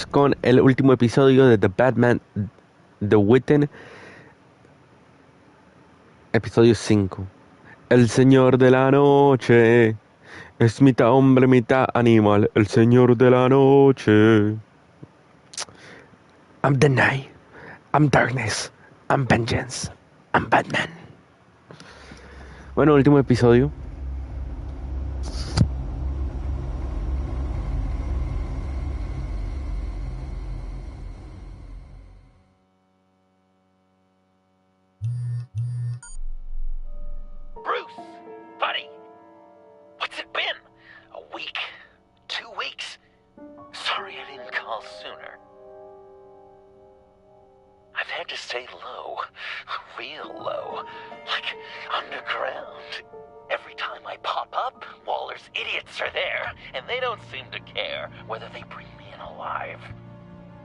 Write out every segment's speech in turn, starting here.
Con el último episodio de The Batman The Witten, episodio 5. El señor de la noche es mitad hombre, mitad animal. El señor de la noche. I'm the night. I'm darkness. I'm vengeance. I'm Batman. Bueno, último episodio. Bruce, buddy, what's it been? A week? 2 weeks? Sorry I didn't call sooner. I've had to stay low, real low, like underground. Every time I pop up, Waller's idiots are there, and they don't seem to care whether they bring me in alive.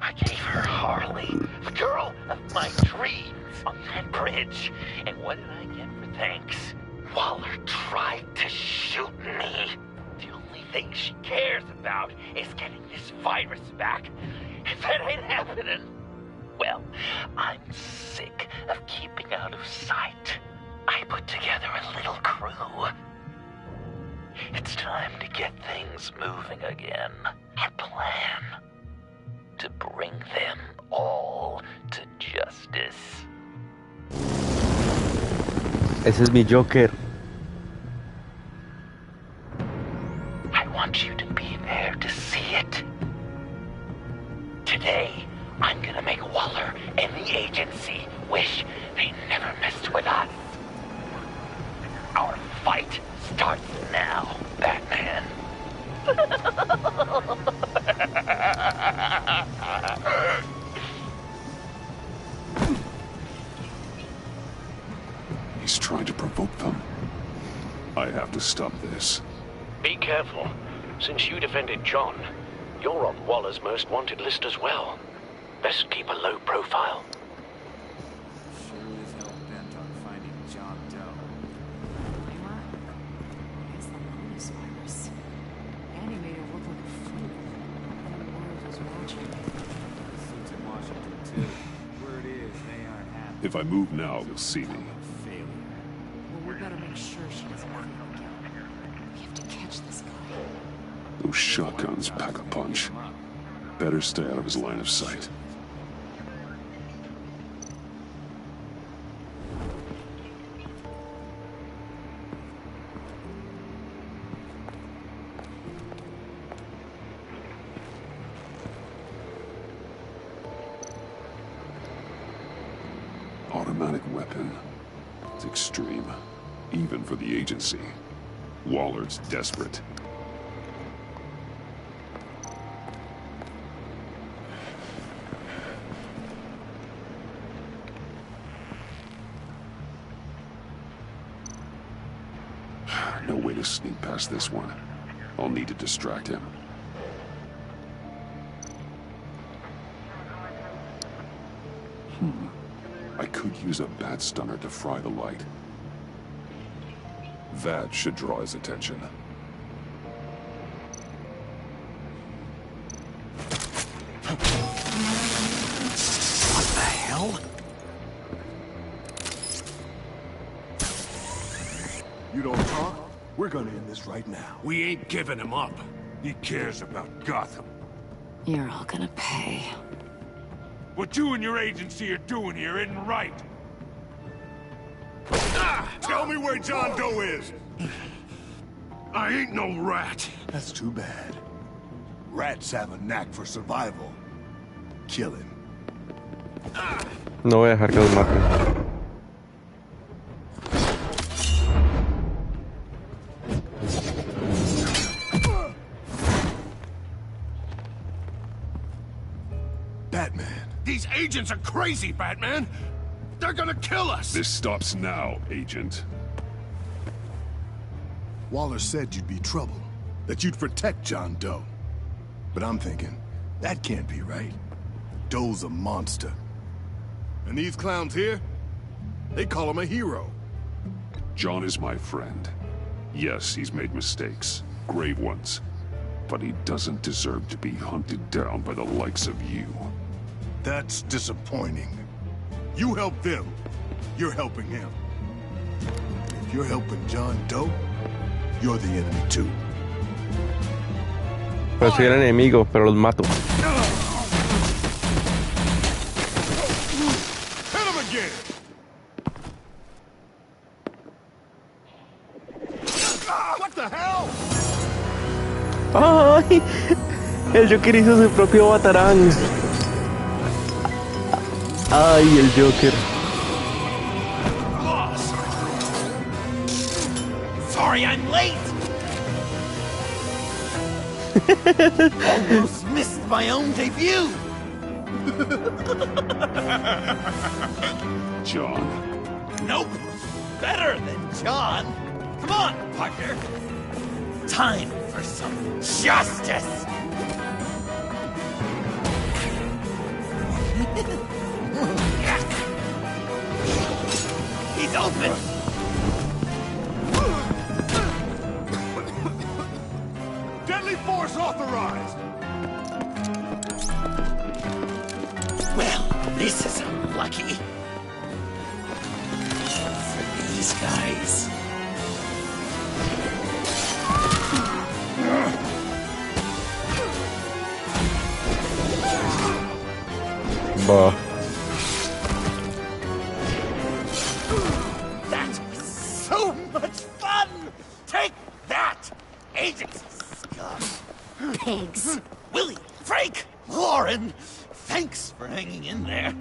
I gave her Harley, the girl of my dreams, on that bridge, and what did I get for thanks? Waller tried to shoot me. The only thing she cares about is getting this virus back. If that ain't happening, well, I'm sick of keeping out of sight. I put together a little crew. It's time to get things moving again. Our plan: to bring them all to justice. Ese es mi Joker. I want you to be there to see it. Today, I'm gonna make Waller and the agency wish they never messed with us. Our fight starts now, Batman. He's trying to provoke them. I have to stop this. Be careful. Since you defended John, you're on Waller's most wanted list as well. Best keep a low profile. Sure is hell bent on finding John Doe. It's the bonus virus. Annie made it look like a fool. The world was watching. Suits in Washington too. Word is they aren't happy. If I move now, they'll see me. Failure. Well, we better make sure she doesn't feel again. We have to catch this guy. Those shotguns pack a punch. Better stay out of his line of sight. Automatic weapon. It's extreme, even for the agency. Waller's desperate. No way to sneak past this one. I'll need to distract him. I could use a bat stunner to fry the light. That should draw his attention. What the hell? You don't talk? We're gonna end this right now. We ain't giving him up. He cares about Gotham. You're all gonna pay. What you and your agency are doing here isn't right. Tell me where John Doe is! I ain't no rat. That's too bad. Rats have a knack for survival. Kill him. No voy a dejar que los maten. Batman. These agents are crazy, Batman. They're gonna kill us. This stops now, Agent. Waller said you'd be trouble. That you'd protect John Doe. But I'm thinking, that can't be right. Doe's a monster. And these clowns here? They call him a hero. John is my friend. Yes, he's made mistakes. Grave ones. but he doesn't deserve to be hunted down by the likes of you. That's disappointing. You help them, you're helping him. If you're helping John Doe, you're the enemy too. Pero soy enemigos, pero los mato. Hit him again! What the hell? ¡Ay! El Joker hizo su propio batarán. ¡Ay, el Joker! Sorry I'm late! Almost missed my own debut! John. Nope! Better than John! Come on, partner! Time for some justice! He's open! Deadly force authorized! Well, this is unlucky. For these guys. Bah. That was so much fun! Take that, agents scum! Pigs. Willie, Frank, Lauren, thanks for hanging in there.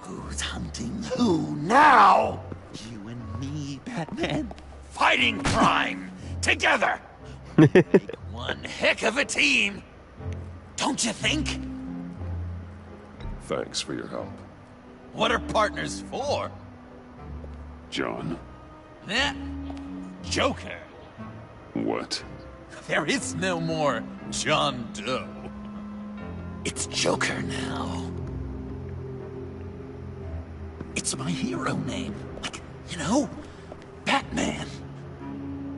Who's hunting who now? You and me, Batman. Fighting crime together. Make one heck of a team. Don't you think? Thanks for your help. What are partners for? John. Eh? Joker. What? There is no more John Doe. It's Joker now. It's my hero name. Like, you know, Batman.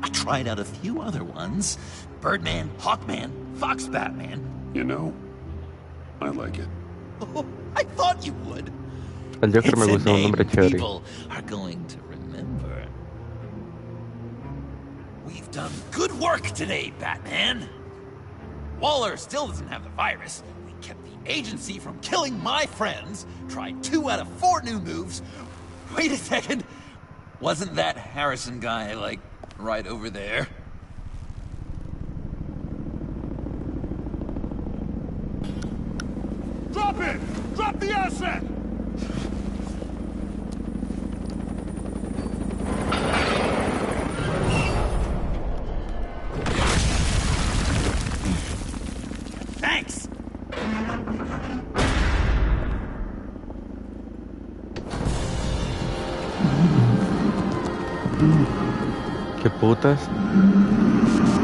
I tried out a few other ones. Birdman, Hawkman, Fox Batman. You know, I like it. Oh, I thought you would. El Joker me It's a gusta un name nombre chévere. people are going to remember. We've done good work today, Batman. Waller still doesn't have the virus. We kept the agency from killing my friends. Tried 2 out of 4 new moves. Wait a second. Wasn't that Harrison guy, like, right over there? Drop it! Drop the asset! Thanks! ¿Qué putas?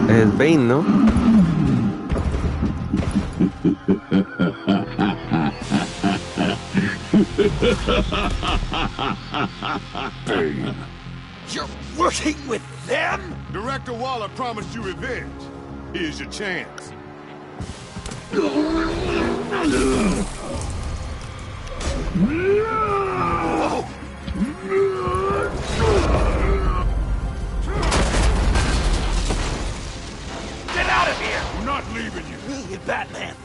Es Bane, ¿no? Bane. You're working with them? Director Waller promised you revenge. Here's your chance. Get out of here! I'm not leaving you. Hey, Batman,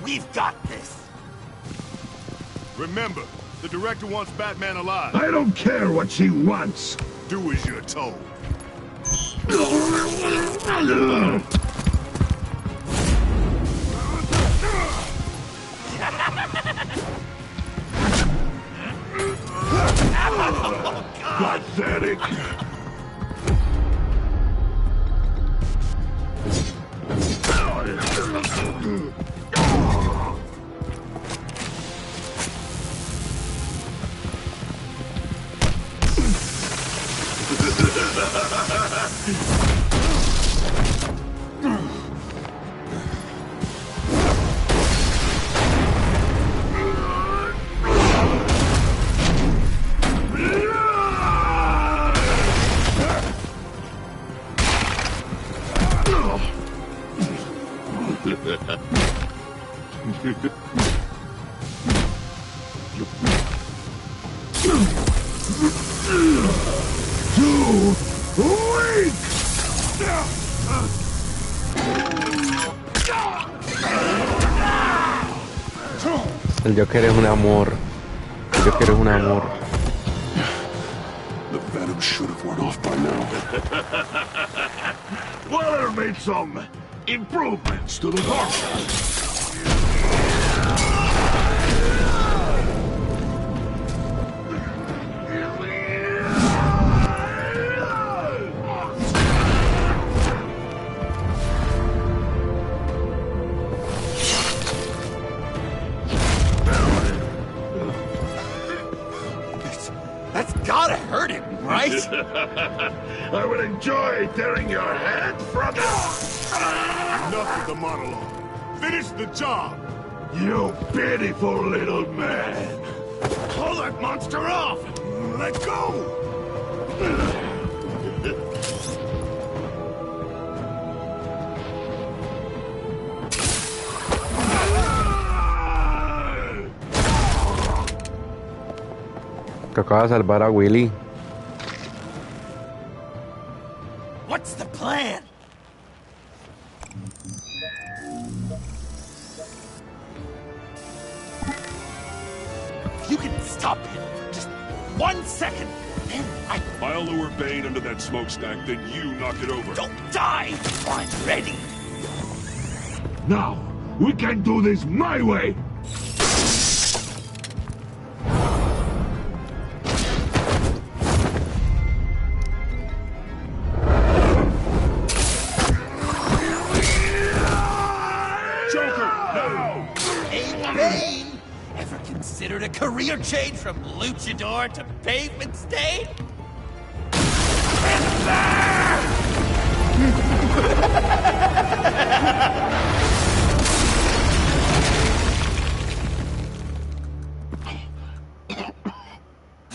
we've got this. Remember, the director wants Batman alive. I don't care what she wants. Do as you're told. Pathetic. El Joker es un amor. El Joker es un amor. The venom should have worn off by now. Waller made some improvements to the doctor. That's gotta hurt him, right? I would enjoy tearing your head from it. Enough with the monologue. Finish the job. You pitiful little man. Pull that monster off. Let go. Que acaba de salvar a Willy. What's the plan? If you can stop him for just 1 second, then I'll lure Bane under that smokestack, then you knock it over. don't die. I'm ready. Now, we can do this my way. Bane, ever considered a career change from luchador to pavement stain?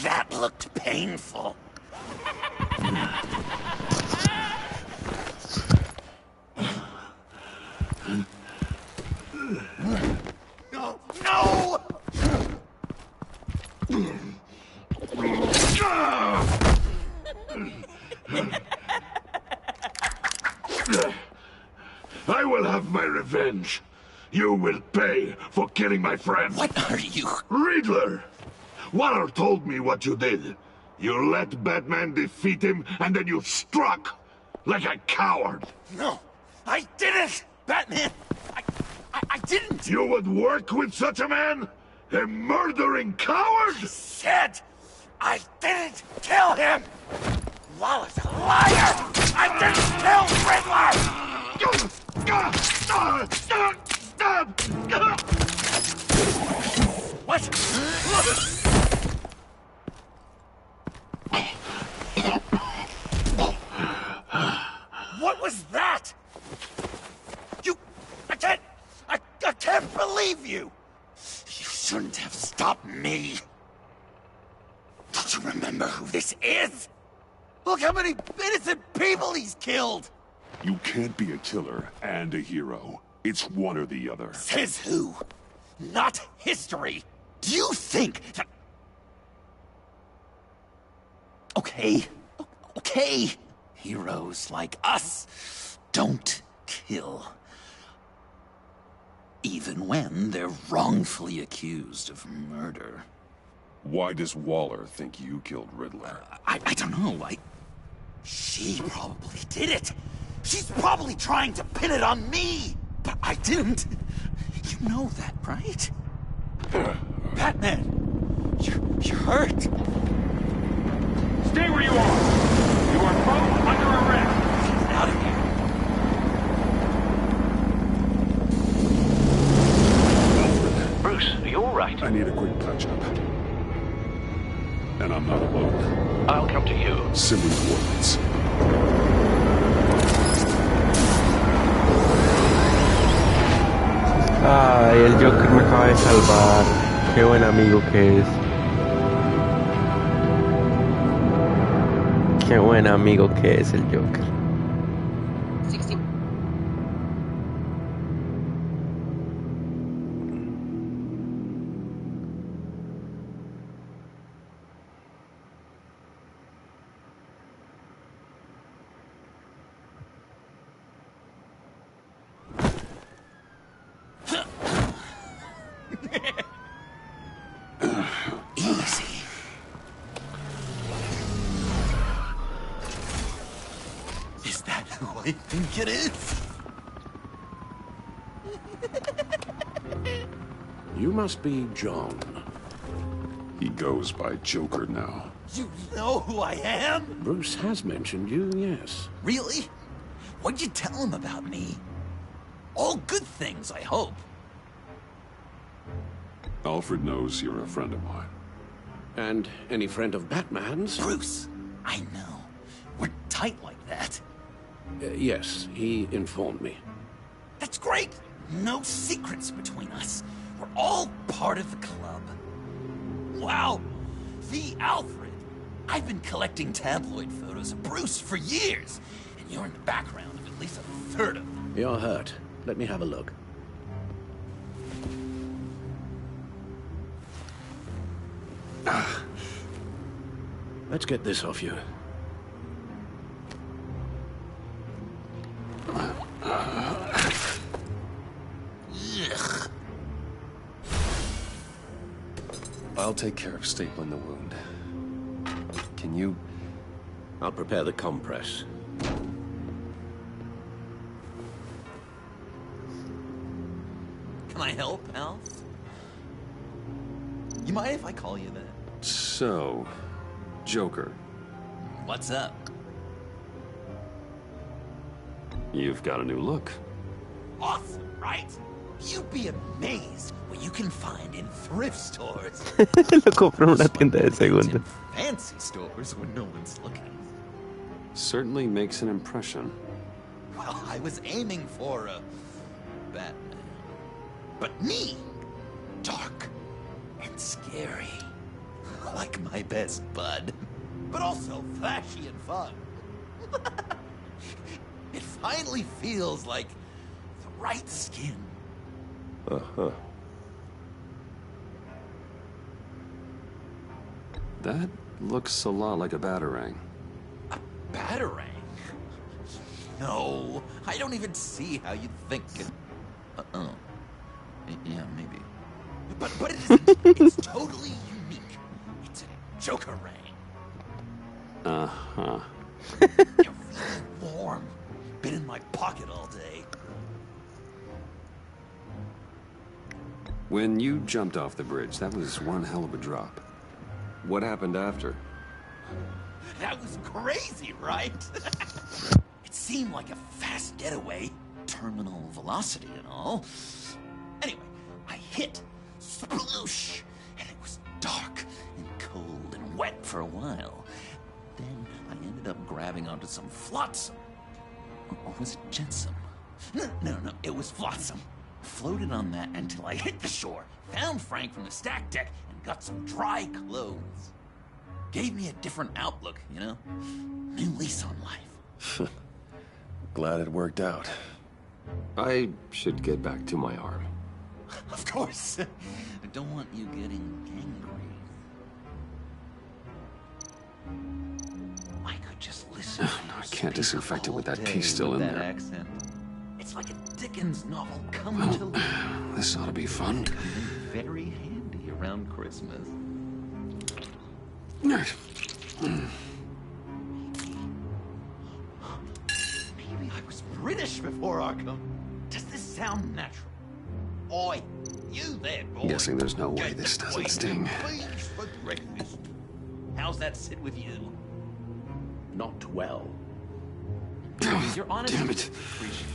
That looked painful. No! No! I will have my revenge. You will pay for killing my friend. What are you? Riddler! Waller told me what you did. You let Batman defeat him, and then you struck like a coward. No, I didn't! Batman! I didn't! You would work with such a man? A murdering coward? I said I didn't kill him! Waller's a liar! I didn't kill Riddler! What? What was that? I can't believe you! You shouldn't have stopped me. Don't you remember who this is? Look how many innocent people he's killed! You can't be a killer and a hero. It's one or the other. Says who? Not history. Do you think that... Okay. Okay. Heroes like us don't kill. Even when they're wrongfully accused of murder. Why does Waller think you killed Riddler? I don't know. She probably did it. She's probably trying to pin it on me. But I didn't. You know that, right? Batman, you're hurt. Stay where you are. You are both under arrest. Get out of here. Bruce, are you all right? I need a quick touch-up. And I'm not alone. I'll come to you. Send me coordinates. Ay, el Joker me acaba de salvar. Qué buen amigo que es. Qué buen amigo que es el Joker. 60. think it is? You must be John. He goes by Joker now. You know who I am? Bruce has mentioned you, yes. Really? What'd you tell him about me? All good things, I hope. Alfred knows you're a friend of mine. And any friend of Batman's? Bruce, I know. We're tight like that. Yes, he informed me. That's great. No secrets between us. We're all part of the club. Wow, the Alfred. I've been collecting tabloid photos of Bruce for years, and you're in the background of at least a third of them. You're hurt. Let me have a look. Let's get this off you. Ugh. I'll take care of stapling the wound. Can you... I'll prepare the compress. Can I help, Alf? You mind if I call you that? So, Joker, What's up? you've got a new look. Awesome, right? You'd be amazed what you can find in thrift stores. Lo compró en una tienda de segunda. In fancy stores when no one's looking. Certainly makes an impression. Well, I was aiming for a Batman. But me, dark and scary. Like my best bud. But also flashy and fun. It finally feels like the right skin. Uh-huh. That looks a lot like a batarang. A batarang? No, I don't even see how you'd think it. Uh-oh. Yeah, maybe. But it isn't. It's totally unique. It's a Joker ring. Uh-huh. They're really warm. Been in my pocket all day. When you jumped off the bridge, that was one hell of a drop. What happened after? That was crazy, right? It seemed like a fast getaway, terminal velocity and all. Anyway, I hit, sploosh, and it was dark and cold and wet for a while. Then I ended up grabbing onto some flotsam. Or was it jetsam? No, it was flotsam. Floated on that until I hit the shore, found Frank from the stack deck, and got some dry clothes. Gave me a different outlook, you know? New lease on life. Glad it worked out. I should get back to my arm. Of course. I don't want you getting gangrene. I could just listen. I can't disinfect it with that pee still in that there. accent. It's like a Dickens novel come to life. This ought to be fun. Very handy around Christmas. Maybe I was British before Arkham. Does this sound natural? Oi, you there, boy. Guessing there's no way Get this the doesn't queen sting. please for breakfast. How's that sit with you? Not well. Your honesty Damn is it. appreciated.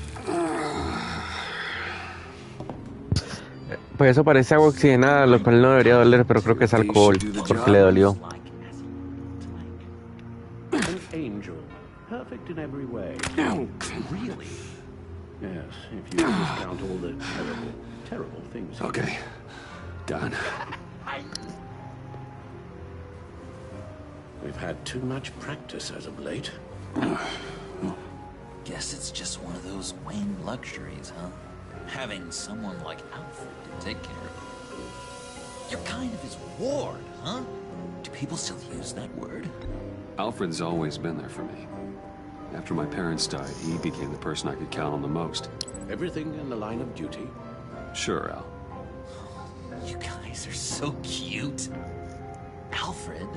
Pues eso parece agua oxigenada, lo cual no debería doler, pero creo que es alcohol, porque le dolió. An angel. Perfect in every way. Really? Yes, if you discount all the terrible things. Okay. Done. We've had too much practice as of late. Guess it's just one of those Wayne luxuries, huh? Having someone like Alfred to take care of you. You're kind of his ward, huh? Do people still use that word? Alfred's always been there for me. After my parents died, he became the person I could count on the most. Everything in the line of duty. Sure, Al. You guys are so cute. Alfred.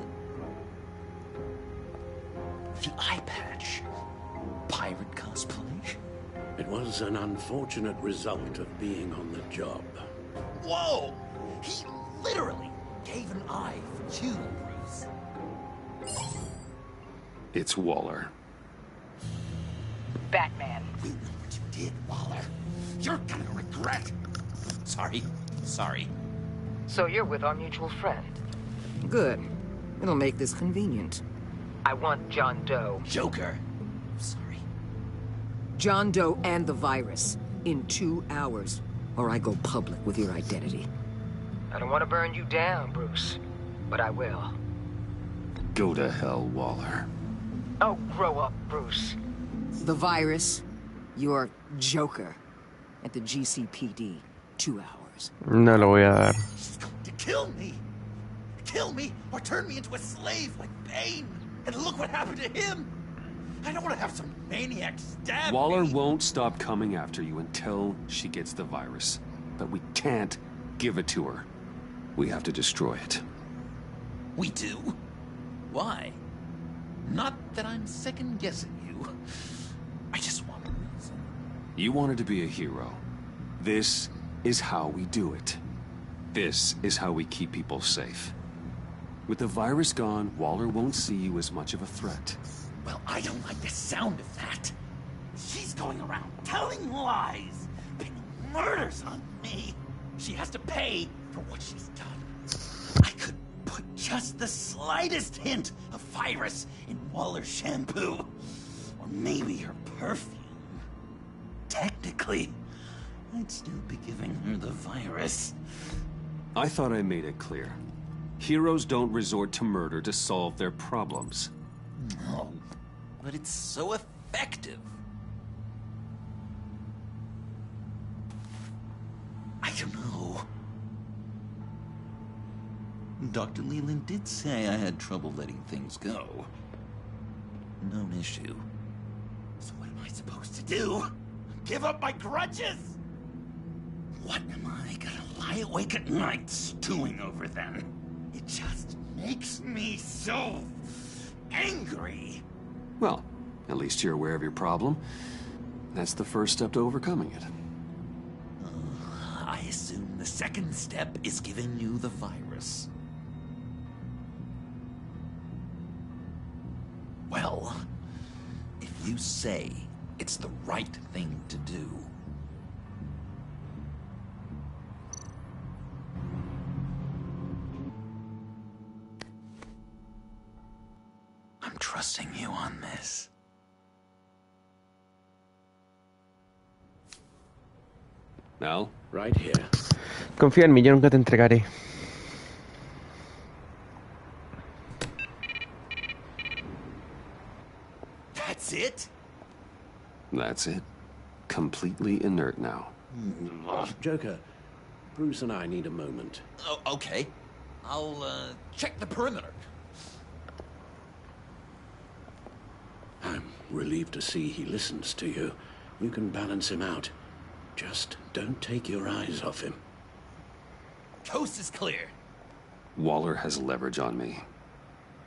The eye patch. Pirate cosplay. It was an unfortunate result of being on the job. Whoa! He literally gave an eye for you, Bruce. It's Waller. Batman. We know what you did, Waller. You're gonna regret. Sorry. So you're with our mutual friend. Good. It'll make this convenient. I want John Doe. Joker. Sorry. John Doe and the virus. In 2 hours. Or I go public with your identity. I don't want to burn you down, Bruce. But I will. Go to hell, Waller. Oh, grow up, Bruce. The virus. Your Joker. At the GCPD. 2 hours. No lo voy a dar. She's going to kill me. Kill me or turn me into a slave like Bane. And look what happened to him. I don't want to have some maniac stab Waller me. won't stop coming after you until she gets the virus. But we can't give it to her. We have to destroy it. We do? Why? Not that I'm second-guessing you. I just want a reason. You wanted to be a hero. This is how we do it. This is how we keep people safe. With the virus gone, Waller won't see you as much of a threat. Well, I don't like the sound of that. She's going around telling lies, pinning murders on me. She has to pay for what she's done. I could put just the slightest hint of virus in Waller's shampoo. Or maybe her perfume. Technically, I'd still be giving her the virus. I thought I made it clear. Heroes don't resort to murder to solve their problems. No, but it's so effective. I don't know. Dr. Leland did say I had trouble letting things go. Known issue. So what am I supposed to do? Give up my grudges? What am I gonna lie awake at night stewing over then? It just makes me so angry. Well, at least you're aware of your problem. That's the first step to overcoming it. I assume the second step is giving you the virus. Well, if you say it's the right thing to do, I'm trusting you on this. Now, right here. Confía en mí, yo nunca te entregaré. That's it? That's it. Completely inert now. Joker, Bruce and I need a moment. Oh, okay. I'll, check the perimeter. I'm relieved to see he listens to you. You can balance him out. Just don't take your eyes off him. Coast is clear. Waller has leverage on me.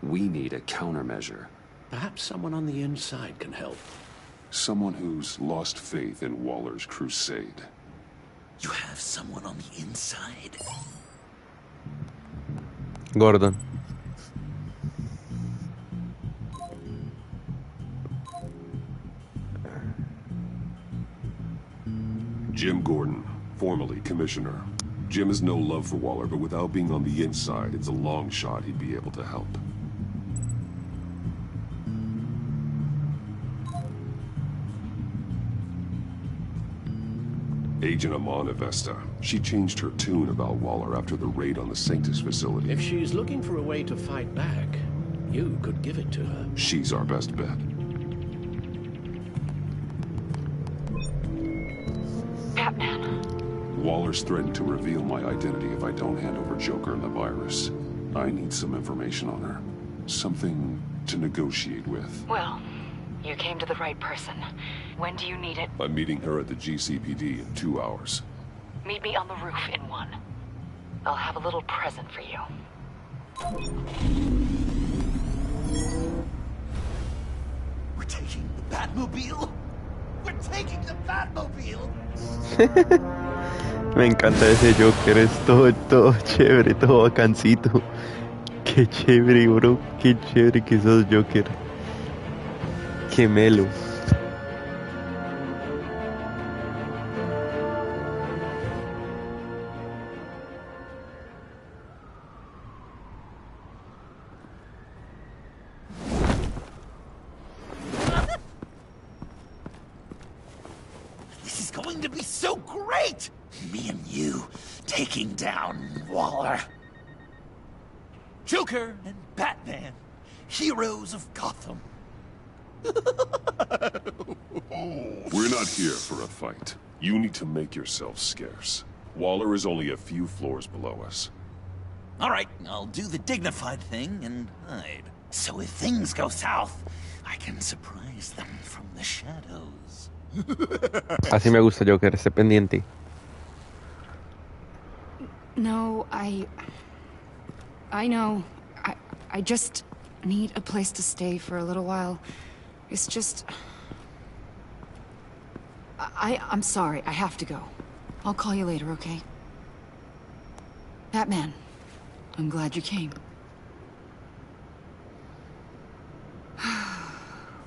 We need a countermeasure. Perhaps someone on the inside can help. Someone who's lost faith in Waller's crusade. You have someone on the inside? Gordon. Jim Gordon, formerly commissioner. Jim has no love for Waller, but without being on the inside, it's a long shot he'd be able to help. Agent Amana Vesta. She changed her tune about Waller after the raid on the Sanctus facility. If she's looking for a way to fight back, you could give it to her. She's our best bet. Batman. Waller's threatened to reveal my identity if I don't hand over Joker and the virus. I need some information on her. Something to negotiate with. Well, you came to the right person. When do you need it? I'm meeting her at the GCPD in 2 hours. Meet me on the roof in 1. I'll have a little present for you. We're taking the Batmobile? We're taking the Batmobile. Me encanta ese Joker, es todo chévere, todo bacancito. Qué chévere, bro, qué chévere que sos Joker. Qué melo. This is going to be so great! Me and you taking down Waller. Joker and Batman, heroes of Gotham. We're not here for a fight. You need to make yourself scarce. Waller is only a few floors below us. All right, I'll do the dignified thing and hide. So if things go south, I can surprise them from the shadows. Así me gusta Joker, esté pendiente. No, I know. I just need a place to stay for a little while. It's just... I'm sorry, I have to go. I'll call you later, okay? Batman, I'm glad you came.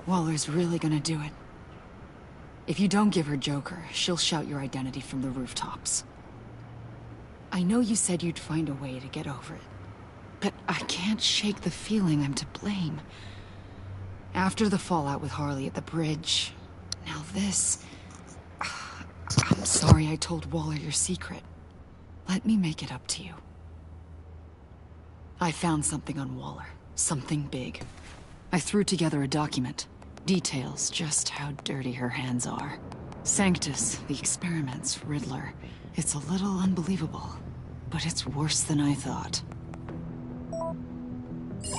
Waller's really gonna do it. If you don't give her Joker, she'll shout your identity from the rooftops. I know you said you'd find a way to get over it, but I can't shake the feeling I'm to blame. After the fallout with Harley at the bridge, now this... I'm sorry I told Waller your secret. Let me make it up to you. I found something on Waller. Something big. I threw together a document. Details just how dirty her hands are. Sanctus, the experiments, Riddler. It's a little unbelievable, but it's worse than I thought.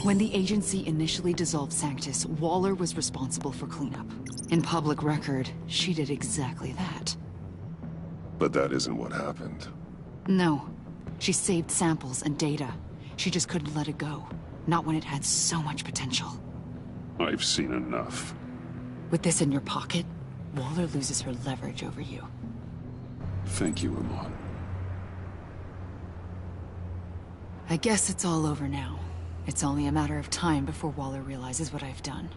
When the agency initially dissolved Sanctus, Waller was responsible for cleanup. In public record, she did exactly that. But that isn't what happened. No. She saved samples and data. She just couldn't let it go. Not when it had so much potential. I've seen enough. With this in your pocket, Waller loses her leverage over you. Thank you, Ramon. I guess it's all over now. It's only a matter of time before Waller realizes what I've done.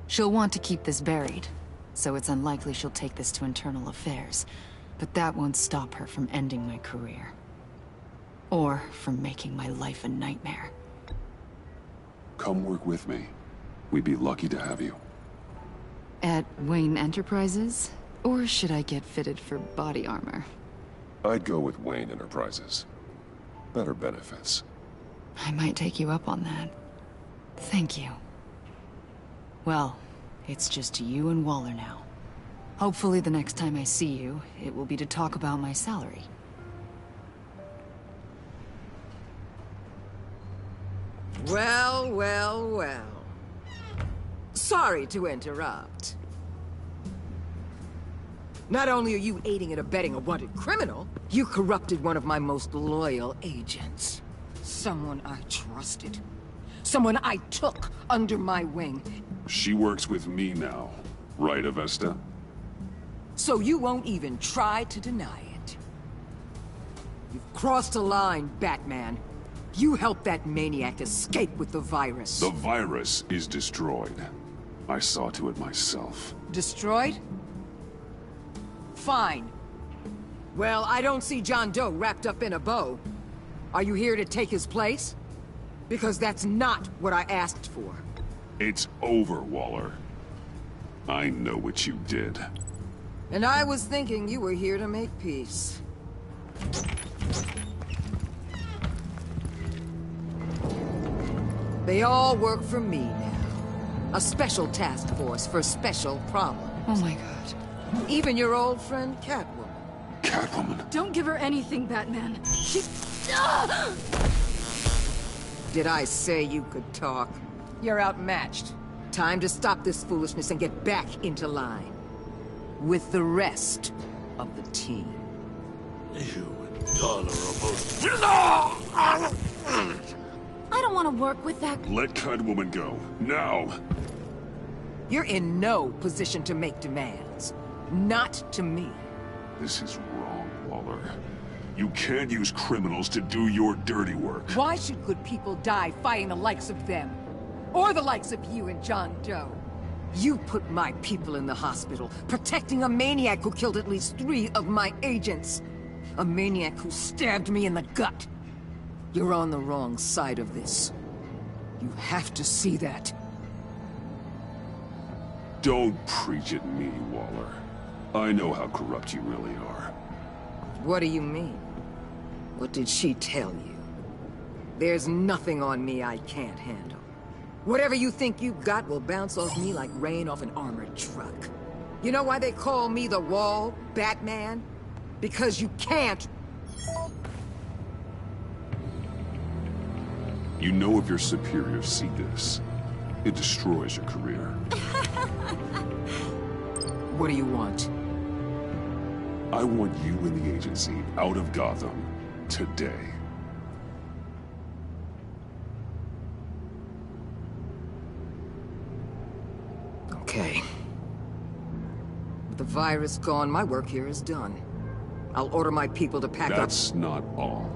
She'll want to keep this buried, so it's unlikely she'll take this to internal affairs. But that won't stop her from ending my career. Or from making my life a nightmare. Come work with me. We'd be lucky to have you. At Wayne Enterprises? Or should I get fitted for body armor? I'd go with Wayne Enterprises. Better benefits. I might take you up on that. Thank you. Well, it's just you and Waller now. Hopefully the next time I see you, it will be to talk about my salary. Well, well, well. Sorry to interrupt. Not only are you aiding and abetting a wanted criminal, you corrupted one of my most loyal agents. Someone I trusted. Someone I took under my wing. She works with me now, right, Avesta? So you won't even try to deny it. You've crossed a line, Batman. You helped that maniac escape with the virus. The virus is destroyed. I saw to it myself. Destroyed? Fine. Well, I don't see John Doe wrapped up in a bow. Are you here to take his place? Because that's not what I asked for. It's over, Waller. I know what you did. And I was thinking you were here to make peace. They all work for me now. A special task force for special problems. Oh my god. Even your old friend Catwoman. Catwoman? Don't give her anything, Batman. She... Did I say you could talk? You're outmatched. Time to stop this foolishness and get back into line. With the rest of the team. You intolerable... I don't want to work with that... Let Catwoman go, now! You're in no position to make demands. Not to me. This is wrong, Waller. You can't use criminals to do your dirty work. Why should good people die fighting the likes of them? Or the likes of you and John Doe? You put my people in the hospital, protecting a maniac who killed at least 3 of my agents. A maniac who stabbed me in the gut. You're on the wrong side of this. You have to see that. Don't preach at me, Waller. I know how corrupt you really are. What do you mean? What did she tell you? There's nothing on me I can't handle. Whatever you think you got will bounce off me like rain off an armored truck. You know why they call me the Wall, Batman? Because you can't. You know if your superiors see this, it destroys your career. What do you want? I want you and the agency out of Gotham today. Okay. With the virus gone, my work here is done. I'll order my people to pack up. That's not all.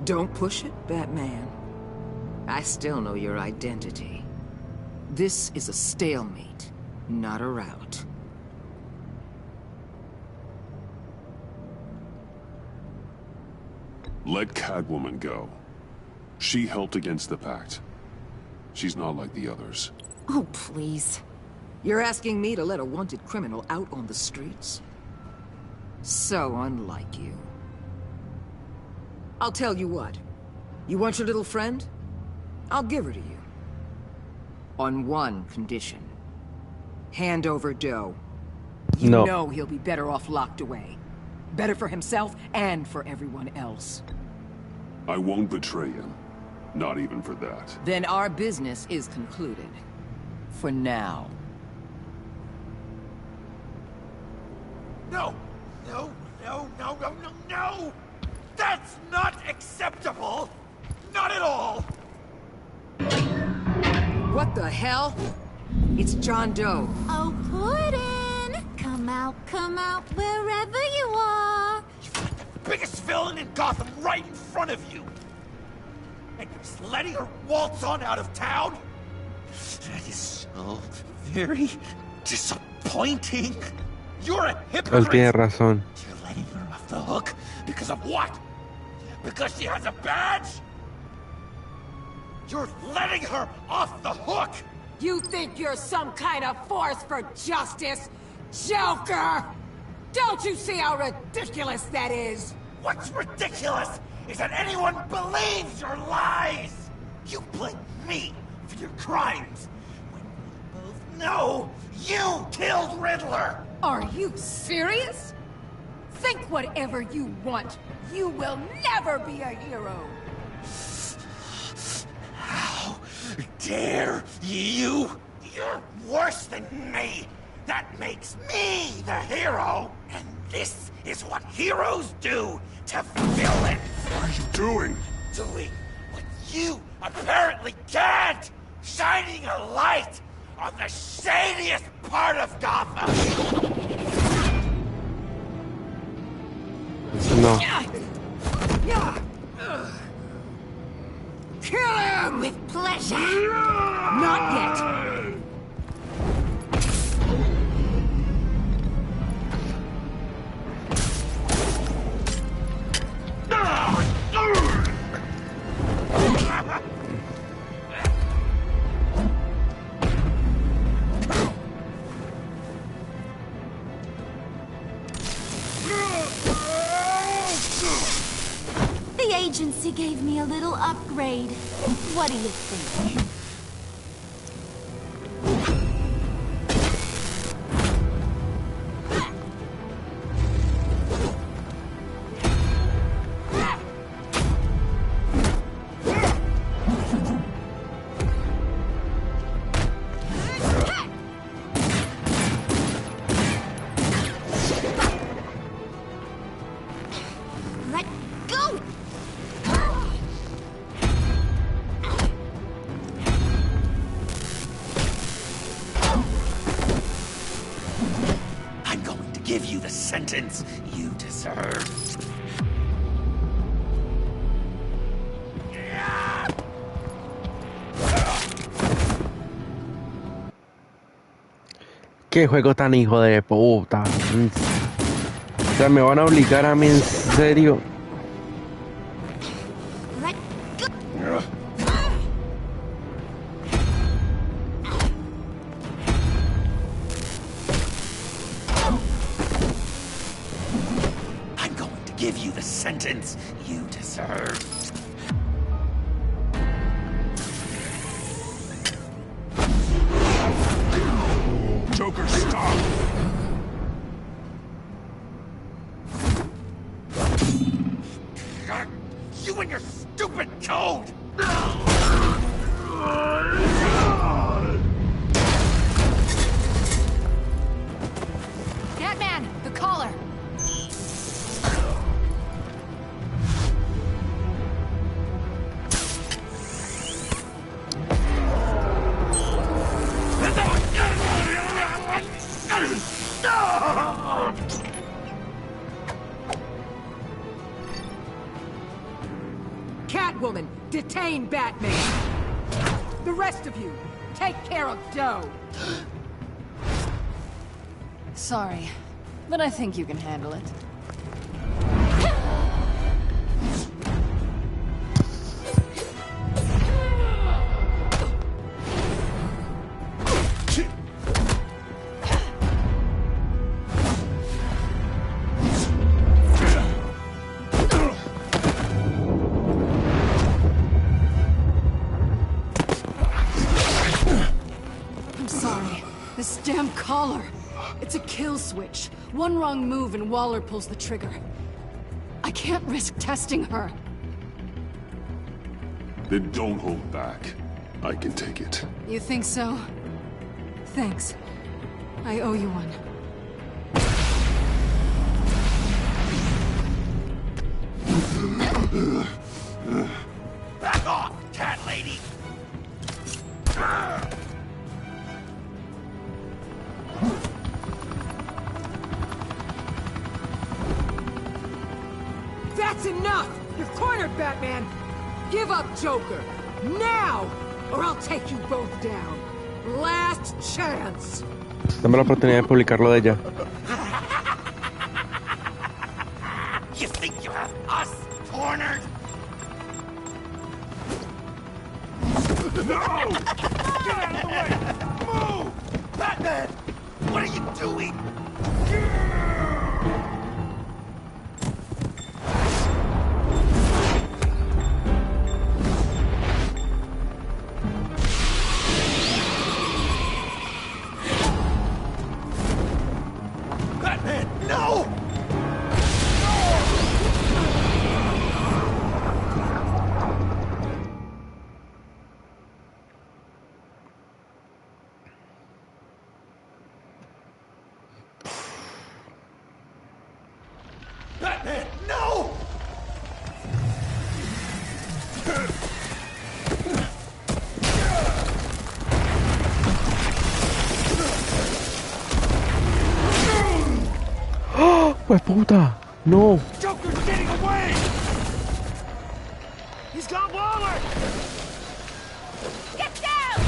Don't push it, Batman. I still know your identity. This is a stalemate, not a rout. Let Catwoman go. She helped against the Pact. She's not like the others. Oh, please. You're asking me to let a wanted criminal out on the streets? So unlike you. I'll tell you what. You want your little friend? I'll give her to you. On one condition. Hand over Doe. You know he'll be better off locked away. Better for himself and for everyone else. I won't betray him. Not even for that. Then our business is concluded. For now. No! No, no, no, no, no, no! That's not acceptable! Not at all! What the hell? It's John Doe. Oh, Puddin'! Come out, wherever you are! You've got the biggest villain in Gotham right in front of you! And you're just letting her waltz on out of town? That is so very disappointing. You're a hypocrite! Él tiene razón. You're letting her off the hook because of what? Because she has a badge? You're letting her off the hook! You think you're some kind of force for justice, Joker? Don't you see how ridiculous that is? What's ridiculous is that anyone believes your lies! You blame me for your crimes, when we both know you killed Riddler! Are you serious? Think whatever you want. You will never be a hero. How dare you? You're worse than me. That makes me the hero. And this is what heroes do to villains. What are you doing? Doing what you apparently can't. Shining a light on the shadiest part of Gotham. No. Kill him! With pleasure! Not yet! The agency gave me a little upgrade. What do you think? Let go! the sentence you deserve. Qué juego tan hijo de puta. O sea, me van a obligar a mí en serio. I'm going to give you the sentence you deserve. Joker, stop! You and your stupid code! Batman, the collar! Catwoman, detain Batman! The rest of you, take care of Doe! Sorry, but I think you can handle it. I'm sorry. This damn collar. It's a kill switch. One wrong move and Waller pulls the trigger. I can't risk testing her. Then don't hold back. I can take it. You think so? Thanks. I owe you one. Back off, cat lady! That's enough! You're cornered, Batman! Give up, Joker! Now! Or I'll take you both down. Last chance! Dame la oportunidad de publicarlo de ella. You think you have us cornered? No! Get out of the way! Move! Batman! What are you doing? Batman, no! Batman, no! ¡Pues puta! ¡No! Joker's getting away! He's got Waller! Get down!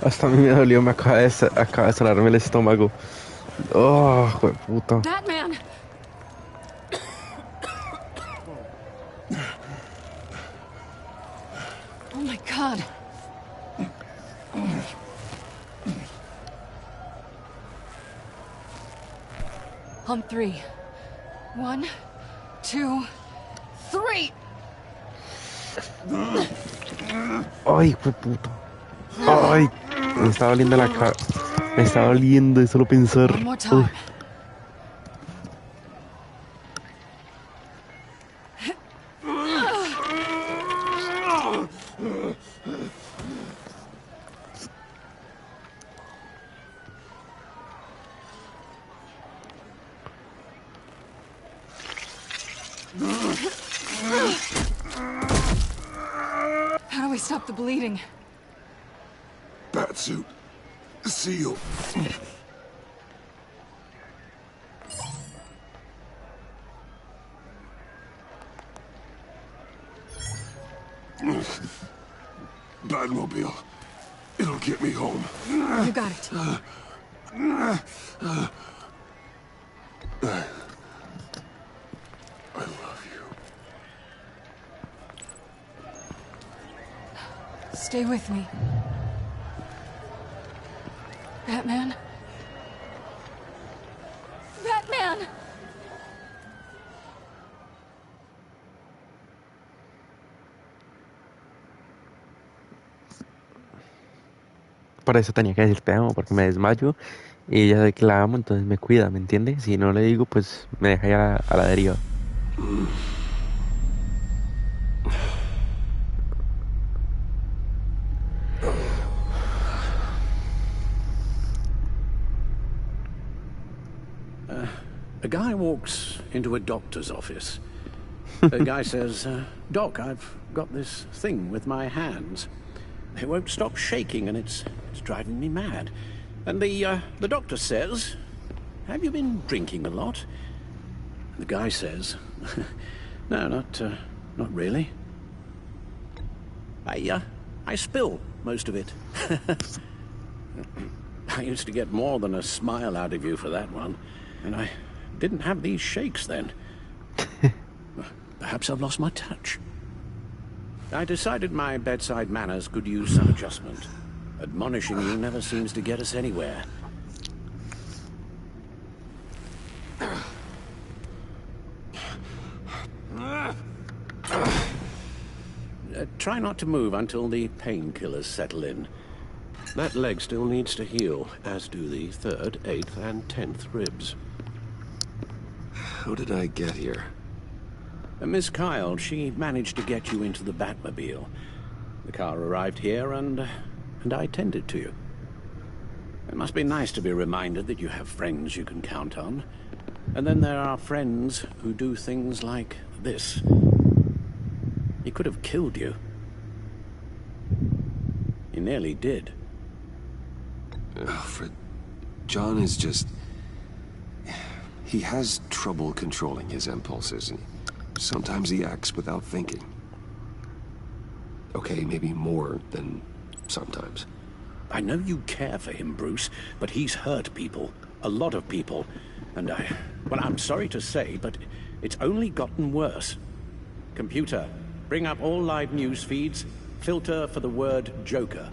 Hasta a mí me dolió, acaba de sanarme el estómago. Oh, jue puta. Batman! Oh my god. On 3. 1, 2, 3! Ay, jue puta. Ay, me está doliendo la cara. Me está doliendo de solo pensar. One more time. How do we stop the bleeding? Batsuit. Seal. Batmobile. It'll get me home. You got it. I love you. Stay with me. Batman? Batman! Por eso tenía que decir te amo, porque me desmayo y ella sabe que la amo, entonces me cuida, ¿me entiende? Si no le digo, pues me deja ir a la deriva. A guy walks into a doctor's office. The guy says, Doc, I've got this thing with my hands. They won't stop shaking and it's driving me mad. And the doctor says, have you been drinking a lot? And the guy says, no, not really. I spill most of it. I used to get more than a smile out of you for that one. And I didn't have these shakes then. Perhaps I've lost my touch. I decided my bedside manners could use some adjustment. Admonishing you never seems to get us anywhere. Try not to move until the painkillers settle in. That leg still needs to heal, as do the 3rd, 8th, and 10th ribs. How did I get here? Miss Kyle, she managed to get you into the Batmobile. The car arrived here, and I tended to you. It must be nice to be reminded that you have friends you can count on. And then there are friends who do things like this. He could have killed you. He nearly did. Alfred, John is just... He has trouble controlling his impulses, and sometimes he acts without thinking. Okay, maybe more than sometimes. I know you care for him, Bruce, but he's hurt people. A lot of people. And well, I'm sorry to say, but it's only gotten worse. Computer, bring up all live news feeds. Filter for the word Joker.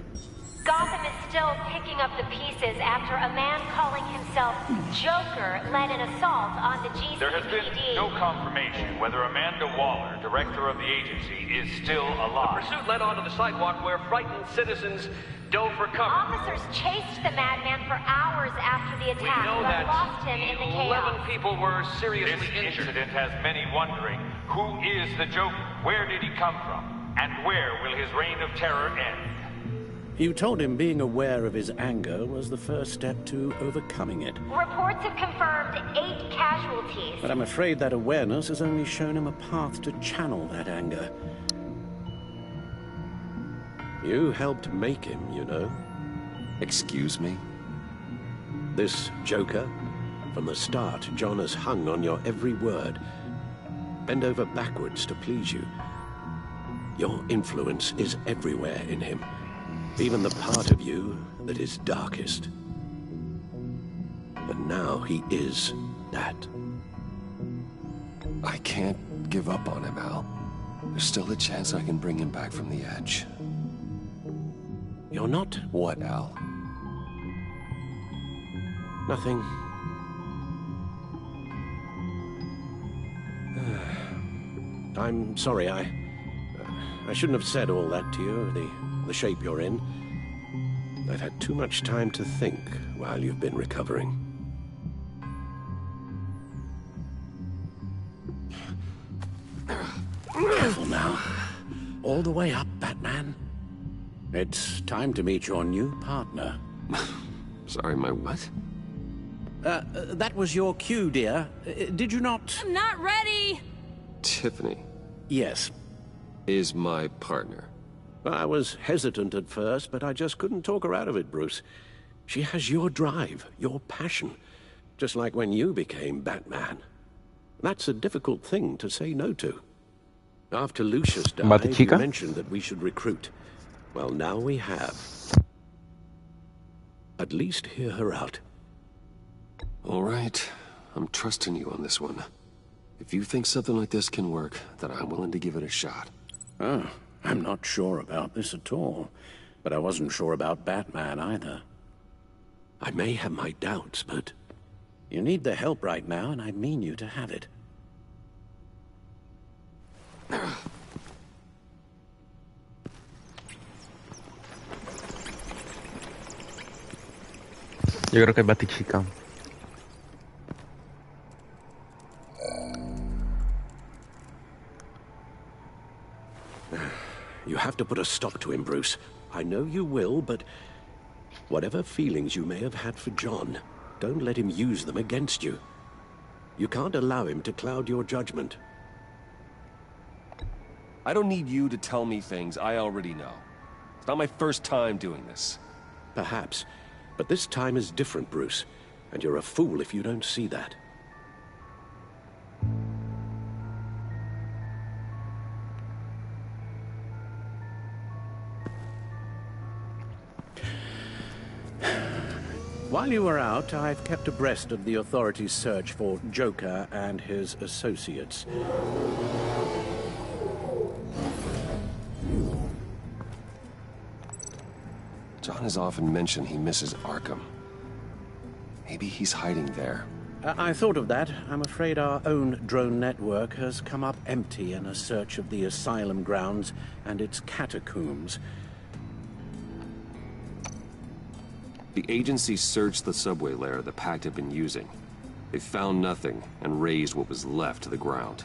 Gotham is still picking up the pieces after a man calling himself Joker led an assault on the GCPD. There has been no confirmation whether Amanda Waller, director of the agency, is still alive. The pursuit led onto the sidewalk where frightened citizens dove for cover. Officers chased the madman for hours after the attack, We know but that lost him in the chaos. 11 people were seriously This injured. incident has many wondering, who is the Joker? Where did he come from? And where will his reign of terror end? You told him being aware of his anger was the first step to overcoming it. Reports have confirmed 8 casualties. But I'm afraid that awareness has only shown him a path to channel that anger. You helped make him, you know. Excuse me? This Joker, from the start, John has hung on your every word. Bend over backwards to please you. Your influence is everywhere in him. Even the part of you that is darkest. And now he is that. I can't give up on him, Al. There's still a chance I can bring him back from the edge. You're not? What, Al? Nothing. I'm sorry, I shouldn't have said all that to you, the shape you're in. I've had too much time to think while you've been recovering. Careful now. All the way up, Batman. It's time to meet your new partner. Sorry, my what? That was your cue, dear. Did you not? I'm not ready! Tiffany. Yes. Is my partner. I was hesitant at first, but I just couldn't talk her out of it, Bruce. She has your drive, your passion, just like when you became Batman. That's a difficult thing to say no to. After Lucius died, you mentioned that we should recruit. Well, now we have. At least hear her out. All right. I'm trusting you on this one. If you think something like this can work, then I'm willing to give it a shot. Oh, I'm not sure about this at all. But I wasn't sure about Batman either. I may have my doubts, but you need the help right now, and I mean you to have it. Yo creo que es Batichica. You have to put a stop to him, Bruce. I know you will, but whatever feelings you may have had for John, don't let him use them against you. You can't allow him to cloud your judgment. I don't need you to tell me things I already know. It's not my first time doing this. Perhaps, but this time is different, Bruce, and you're a fool if you don't see that. While you were out, I've kept abreast of the authorities' search for Joker and his associates. John has often mentioned he misses Arkham. Maybe he's hiding there. I thought of that. I'm afraid our own drone network has come up empty in a search of the asylum grounds and its catacombs. The agency searched the subway lair the Pact had been using. They found nothing and razed what was left to the ground.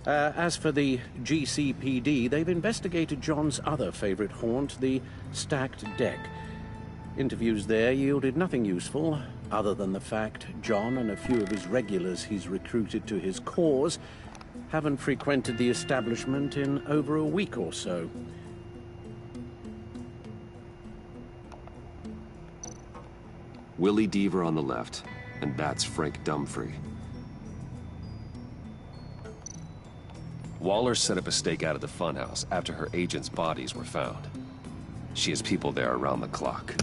As for the GCPD, they've investigated John's other favorite haunt, the stacked deck. Interviews there yielded nothing useful, other than the fact John and a few of his regulars he's recruited to his cause haven't frequented the establishment in over a week or so. Willie Deaver on the left, and that's Frank Dumfrey. Waller set up a stakeout at the funhouse after her agents' bodies were found. She has people there around the clock.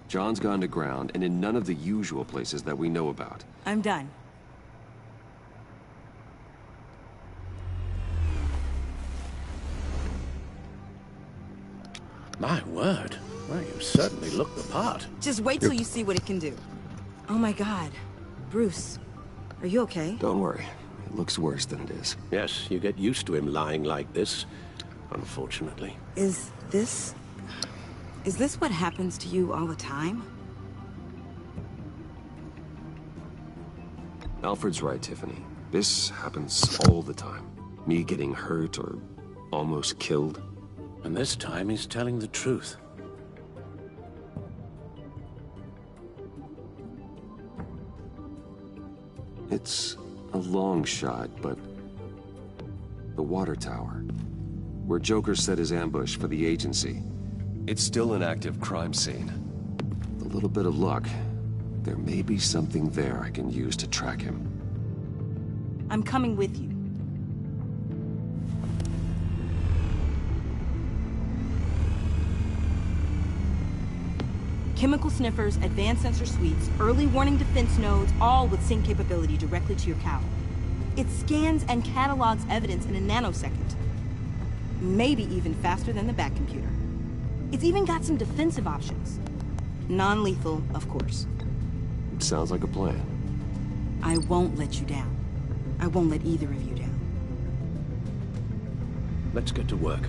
John's gone to ground and in none of the usual places that we know about. I'm done. My word. Well, you certainly look the part. Just wait till you see what it can do. Oh my God. Bruce, are you okay? Don't worry. It looks worse than it is. Yes, you get used to him lying like this, unfortunately. Is this what happens to you all the time? Alfred's right, Tiffany. This happens all the time. Me getting hurt or almost killed. And this time he's telling the truth. It's a long shot, but the water tower, where Joker set his ambush for the agency, it's still an active crime scene. With a little bit of luck, there may be something there I can use to track him. I'm coming with you. Chemical sniffers, advanced sensor suites, early warning defense nodes, all with sync capability directly to your cowl. It scans and catalogs evidence in a nanosecond. Maybe even faster than the Bat computer. It's even got some defensive options. Non-lethal, of course. Sounds like a plan. I won't let you down. I won't let either of you down. Let's get to work.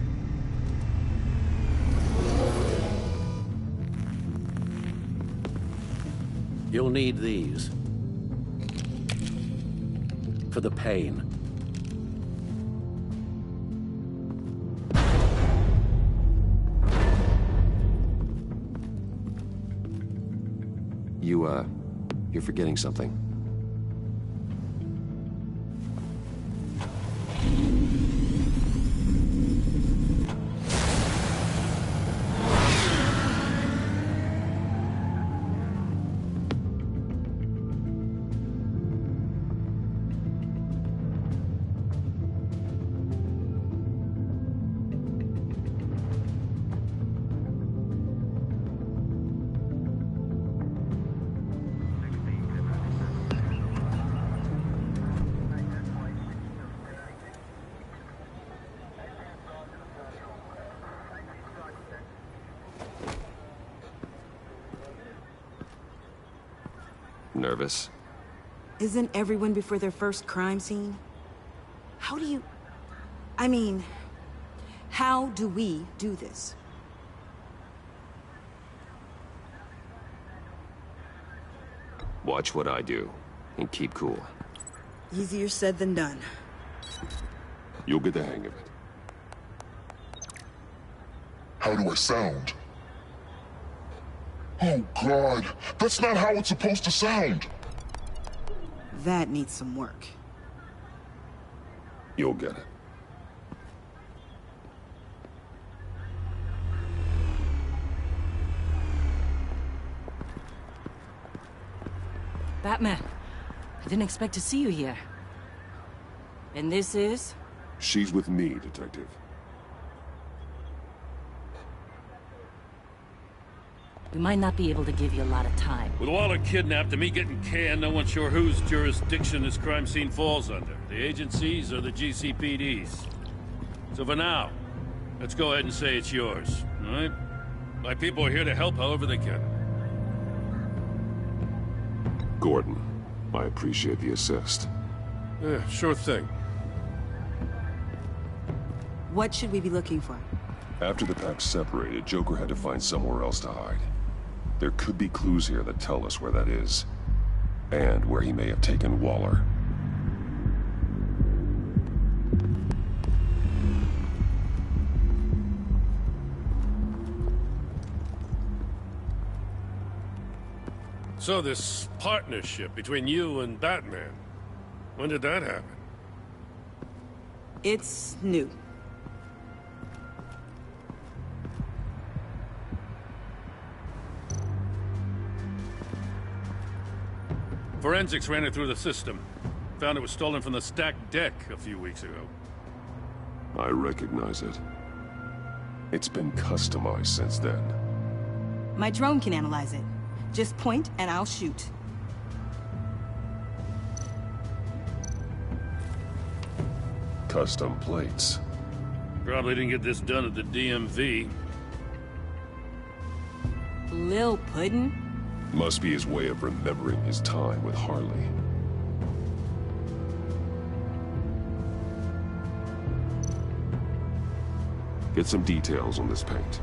You'll need these. For the pain. You're forgetting something. Nervous? Isn't everyone before their first crime scene? How do you... I mean, how do we do this? Watch what I do, and keep cool. Easier said than done. You'll get the hang of it. How do I sound? Oh, God. That's not how it's supposed to sound. That needs some work. You'll get it. Batman, I didn't expect to see you here. And this is? She's with me, Detective. We might not be able to give you a lot of time. With Waller kidnapped and me getting canned, no one's sure whose jurisdiction this crime scene falls under. The agencies or the GCPD's. So for now, let's go ahead and say it's yours, all right? My people are here to help however they can. Gordon, I appreciate the assist. Yeah, sure thing. What should we be looking for? After the pack separated, Joker had to find somewhere else to hide. There could be clues here that tell us where that is, and where he may have taken Waller. So this partnership between you and Batman, when did that happen? It's new. Forensics ran it through the system. Found it was stolen from the stacked deck a few weeks ago. I recognize it. It's been customized since then. My drone can analyze it. Just point and I'll shoot. Custom plates. Probably didn't get this done at the DMV. Lil Puddin'? Must be his way of remembering his time with Harley. Get some details on this paint.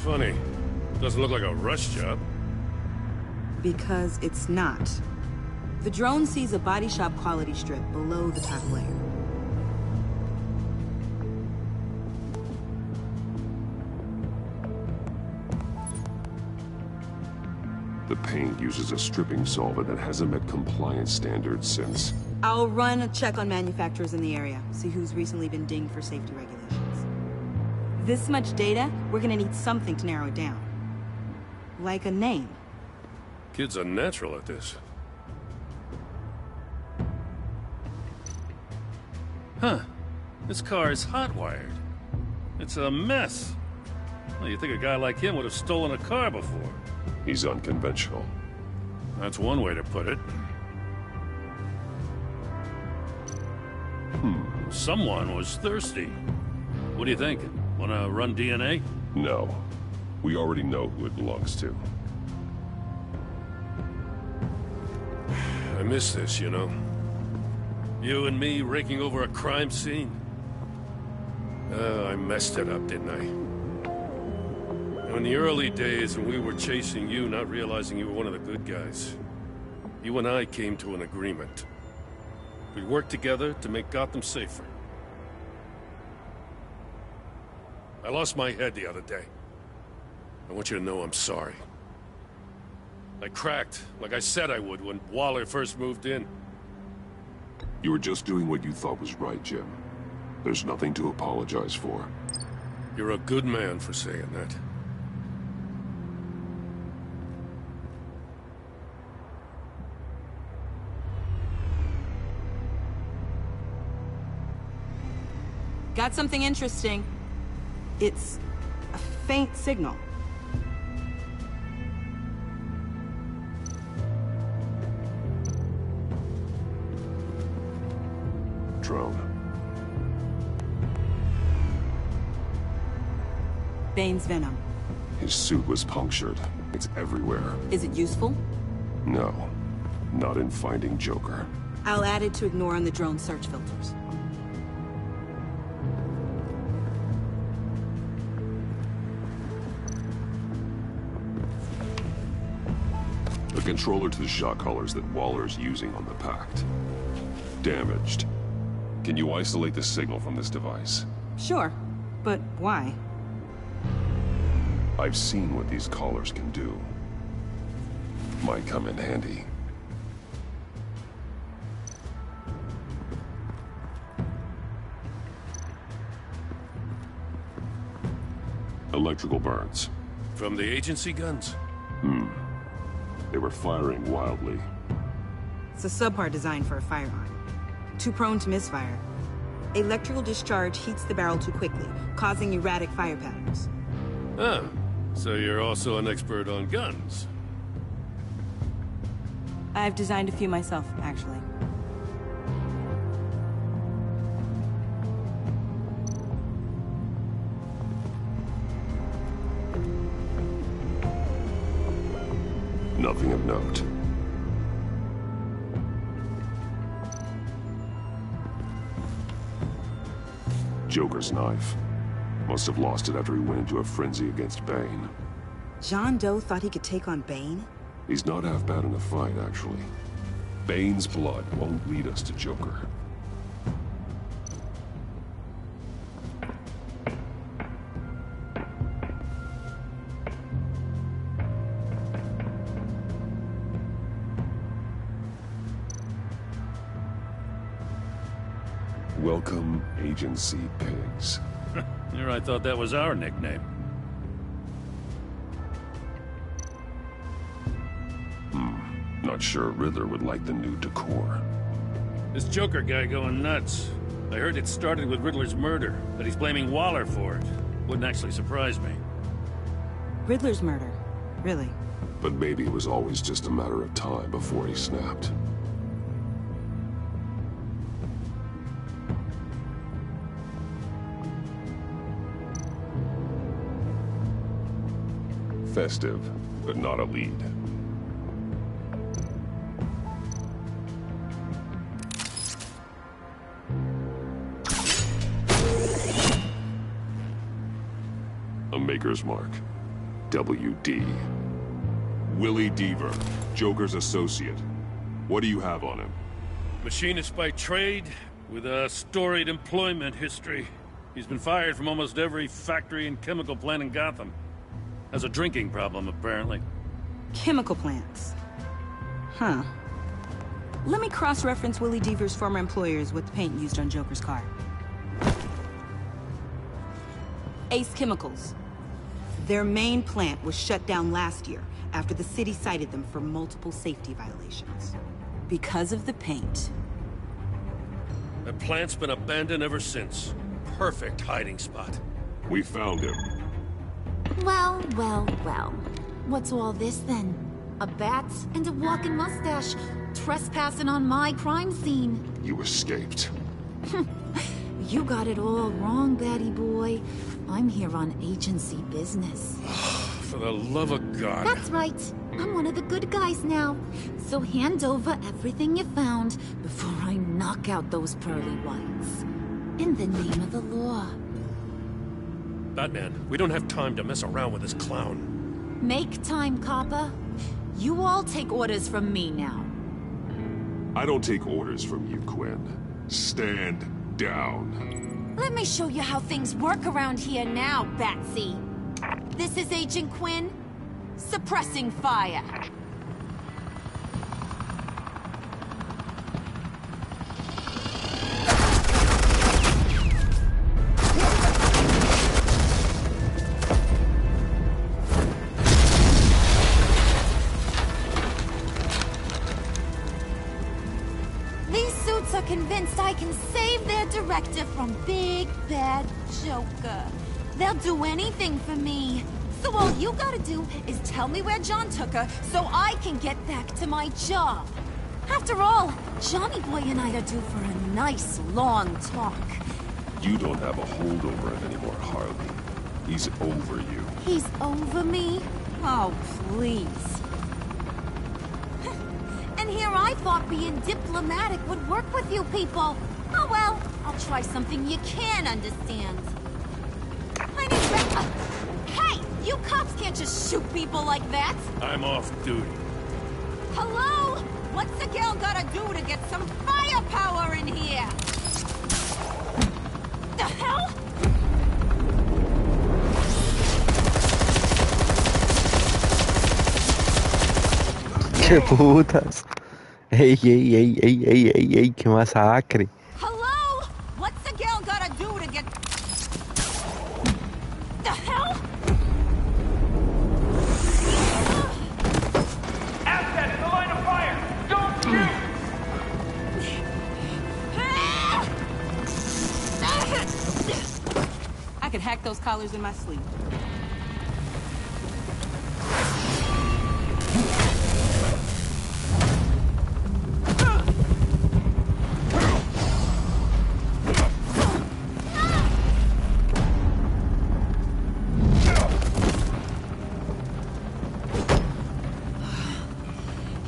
Funny. Doesn't look like a rush job. Because it's not. The drone sees a body shop quality strip below the top layer. The paint uses a stripping solvent that hasn't met compliance standards since... I'll run a check on manufacturers in the area, see who's recently been dinged for safety regulations. This much data, we're gonna need something to narrow it down. Like a name. Kid's a natural at this. Huh. This car is hot-wired. It's a mess. Well, you'd think a guy like him would have stolen a car before. He's unconventional. That's one way to put it. Someone was thirsty. What do you think? Wanna run DNA? No. We already know who it belongs to. I miss this, you know. You and me raking over a crime scene. I messed it up, didn't I? In the early days when we were chasing you, not realizing you were one of the good guys, you and I came to an agreement. We'd work together to make Gotham safer. I lost my head the other day. I want you to know I'm sorry. I cracked, like I said I would when Waller first moved in. You were just doing what you thought was right, Jim. There's nothing to apologize for. You're a good man for saying that. Got something interesting. It's a faint signal. Drone. Bane's venom. His suit was punctured. It's everywhere. Is it useful? No. Not in finding Joker. I'll add it to ignore on the drone search filters. The controller to the shot collars that Waller's using on the Pact. Damaged. Can you isolate the signal from this device? Sure, but why? I've seen what these collars can do. Might come in handy. Electrical burns. From the agency guns? They were firing wildly. It's a subpart designed for a firearm. Too prone to misfire. Electrical discharge heats the barrel too quickly, causing erratic fire patterns. Ah, so you're also an expert on guns. I've designed a few myself, actually. Nothing of note. Joker's knife. Must have lost it after he went into a frenzy against Bane. John Doe thought he could take on Bane? He's not half bad in a fight, actually. Bane's blood won't lead us to Joker. Welcome, Agency Pigs. Here I thought that was our nickname. Not sure Riddler would like the new decor. This Joker guy going nuts. I heard it started with Riddler's murder, that he's blaming Waller for it. Wouldn't actually surprise me. Riddler's murder? Really? But maybe it was always just a matter of time before he snapped. Festive, but not a lead. A Maker's Mark. WD. Willie Deaver, Joker's associate. What do you have on him? Machinist by trade, with a storied employment history. He's been fired from almost every factory and chemical plant in Gotham. Has a drinking problem, apparently. Chemical plants. Huh. Let me cross-reference Willie Deaver's former employers with the paint used on Joker's car. Ace Chemicals. Their main plant was shut down last year after the city cited them for multiple safety violations. Because of the paint. The plant's been abandoned ever since. Perfect hiding spot. We found him. Well, well, well. What's all this then? A bat and a walking mustache trespassing on my crime scene. You escaped. You got it all wrong, Batty boy. I'm here on agency business. For the love of God. That's right. I'm one of the good guys now. So hand over everything you found before I knock out those pearly whites. In the name of the law. Batman, we don't have time to mess around with this clown. Make time, copper. You all take orders from me now. I don't take orders from you, Quinn. Stand down. Let me show you how things work around here now, Batsy. This is Agent Quinn. Suppressing fire. convinced I can save their director from Big Bad Joker. They'll do anything for me. So all you gotta do is tell me where John took her so I can get back to my job. After all, Johnny Boy and I are due for a nice long talk. You don't have a hold over him anymore, Harley. He's over you. He's over me? Oh, please. And here I thought being diplomatic would work with you people. Oh well, I'll try something you can understand. I need hey! You cops can't just shoot people like that! I'm off duty. Hello? What's a girl gotta do to get some firepower in here? The hell? ¡Qué putas! ¡Ey, ey, ey, ey, ey, ey, ey! ¡Qué masacre! Hello? What's a girl gotta do to get... The hell? Assets in the line of fire! Don't shoot! I could hack those collars in my sleep.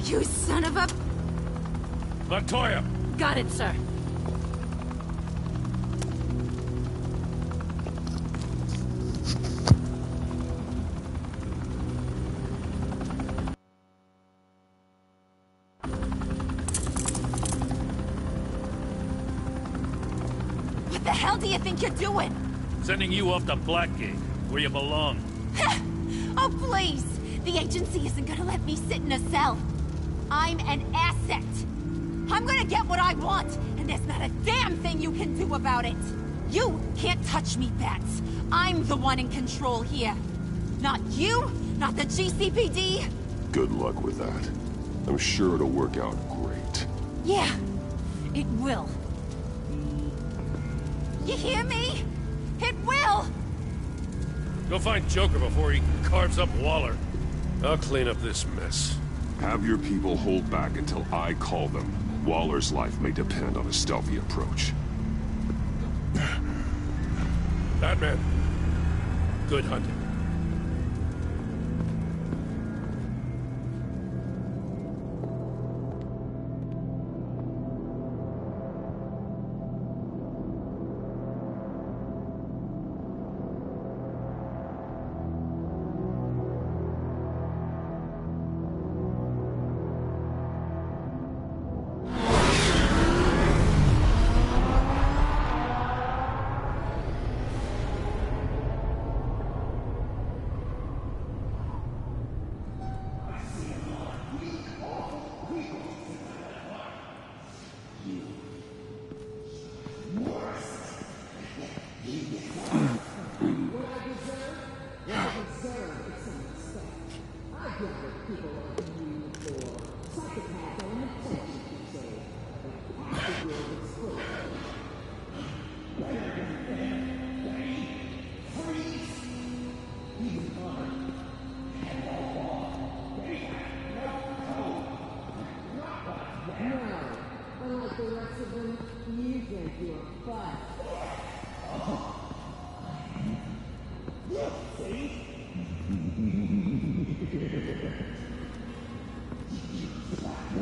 You son of a... Montoya! Got it, sir. What the hell do you think you're doing? Sending you off to Blackgate, where you belong. Oh, please! The agency isn't gonna let me sit in a cell. I'm an asset. I'm gonna get what I want, and there's not a damn thing you can do about it. You can't touch me, Bats. I'm the one in control here. Not you, not the GCPD. Good luck with that. I'm sure it'll work out great. Yeah, it will. You hear me? It will! Go find Joker before he carves up Waller. I'll clean up this mess. Have your people hold back until I call them. Waller's life may depend on a stealthy approach. Batman, good hunting.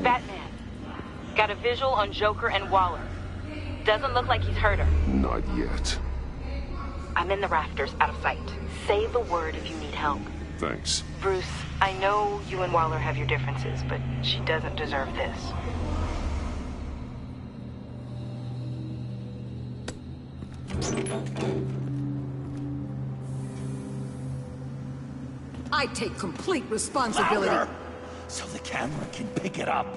Batman, got a visual on Joker and Waller. Doesn't look like he's hurt her. Not yet. I'm in the rafters, out of sight. Say the word if you need help. Thanks. Bruce, I know you and Waller have your differences, but she doesn't deserve this. I take complete responsibility. Louder, so the camera can pick it up.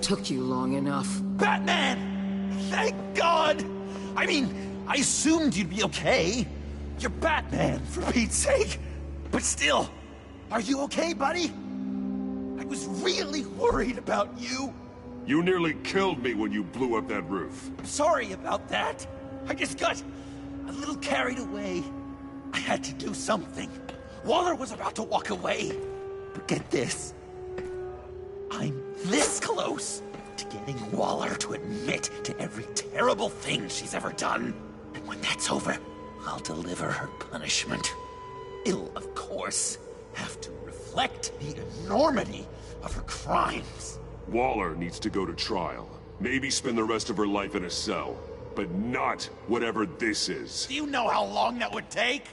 Took you long enough. Batman! Thank God! I mean, I assumed you'd be okay. You're Batman, for Pete's sake. But still, are you okay, buddy? I was really worried about you. You nearly killed me when you blew up that roof. Sorry about that. I just got a little carried away. I had to do something. Waller was about to walk away. But get this. I'm this close to getting Waller to admit to every terrible thing she's ever done. And when that's over, I'll deliver her punishment. It'll, of course, have to reflect the enormity of her crimes. Waller needs to go to trial. Maybe spend the rest of her life in a cell. But not whatever this is. Do you know how long that would take?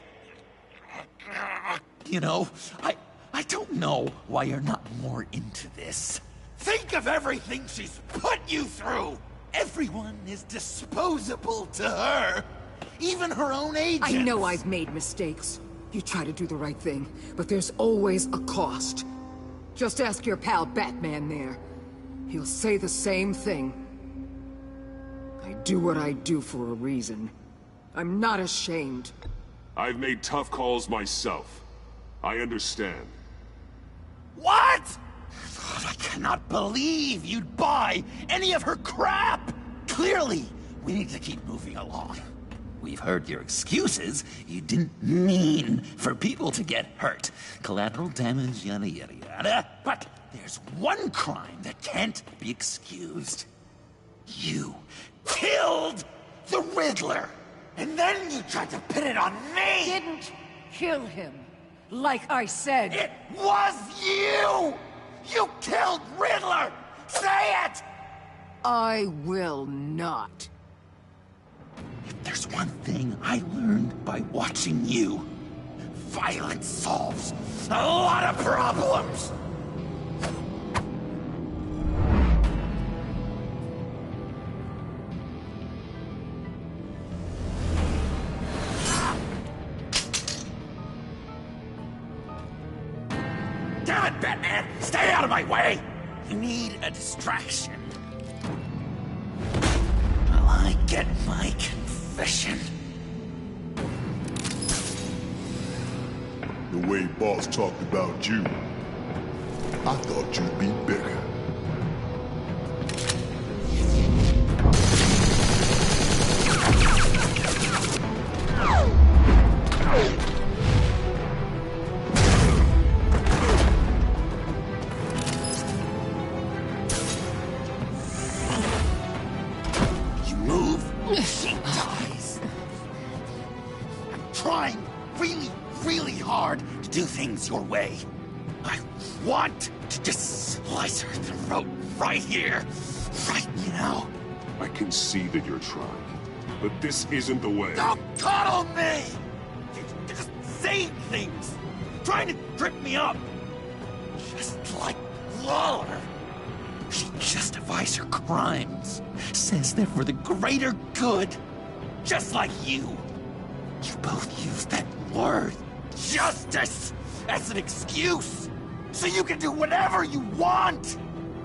You know, I don't know why you're not more into this. Think of everything she's put you through! Everyone is disposable to her. Even her own agents. I know I've made mistakes. You try to do the right thing, but there's always a cost. Just ask your pal Batman there. He'll say the same thing. I do what I do for a reason. I'm not ashamed. I've made tough calls myself. I understand. What? God, I cannot believe you'd buy any of her crap! Clearly, we need to keep moving along. We've heard your excuses. You didn't mean for people to get hurt. Collateral damage, yada yada yada. But there's one crime that can't be excused. You killed the Riddler! And then you tried to pin it on me! Didn't kill him. Like I said. It was you! You killed Riddler! Say it! I will not. If there's one thing I learned by watching you, violence solves a lot of problems! Damn it, Batman! Stay out of my way! You need a distraction. While I get my confession. The way Boss talked about you, I thought you'd be bigger. You move, she dies. I'm trying really hard to do things your way. I want to just slice her throat right here, right now. I can see that you're trying, but this isn't the way. Don't coddle me! You're just saying things, trying to trip me up. Just like Waller. She justifies her crimes, says they're for the greater good, just like you. You both use that word, justice, as an excuse, so you can do whatever you want.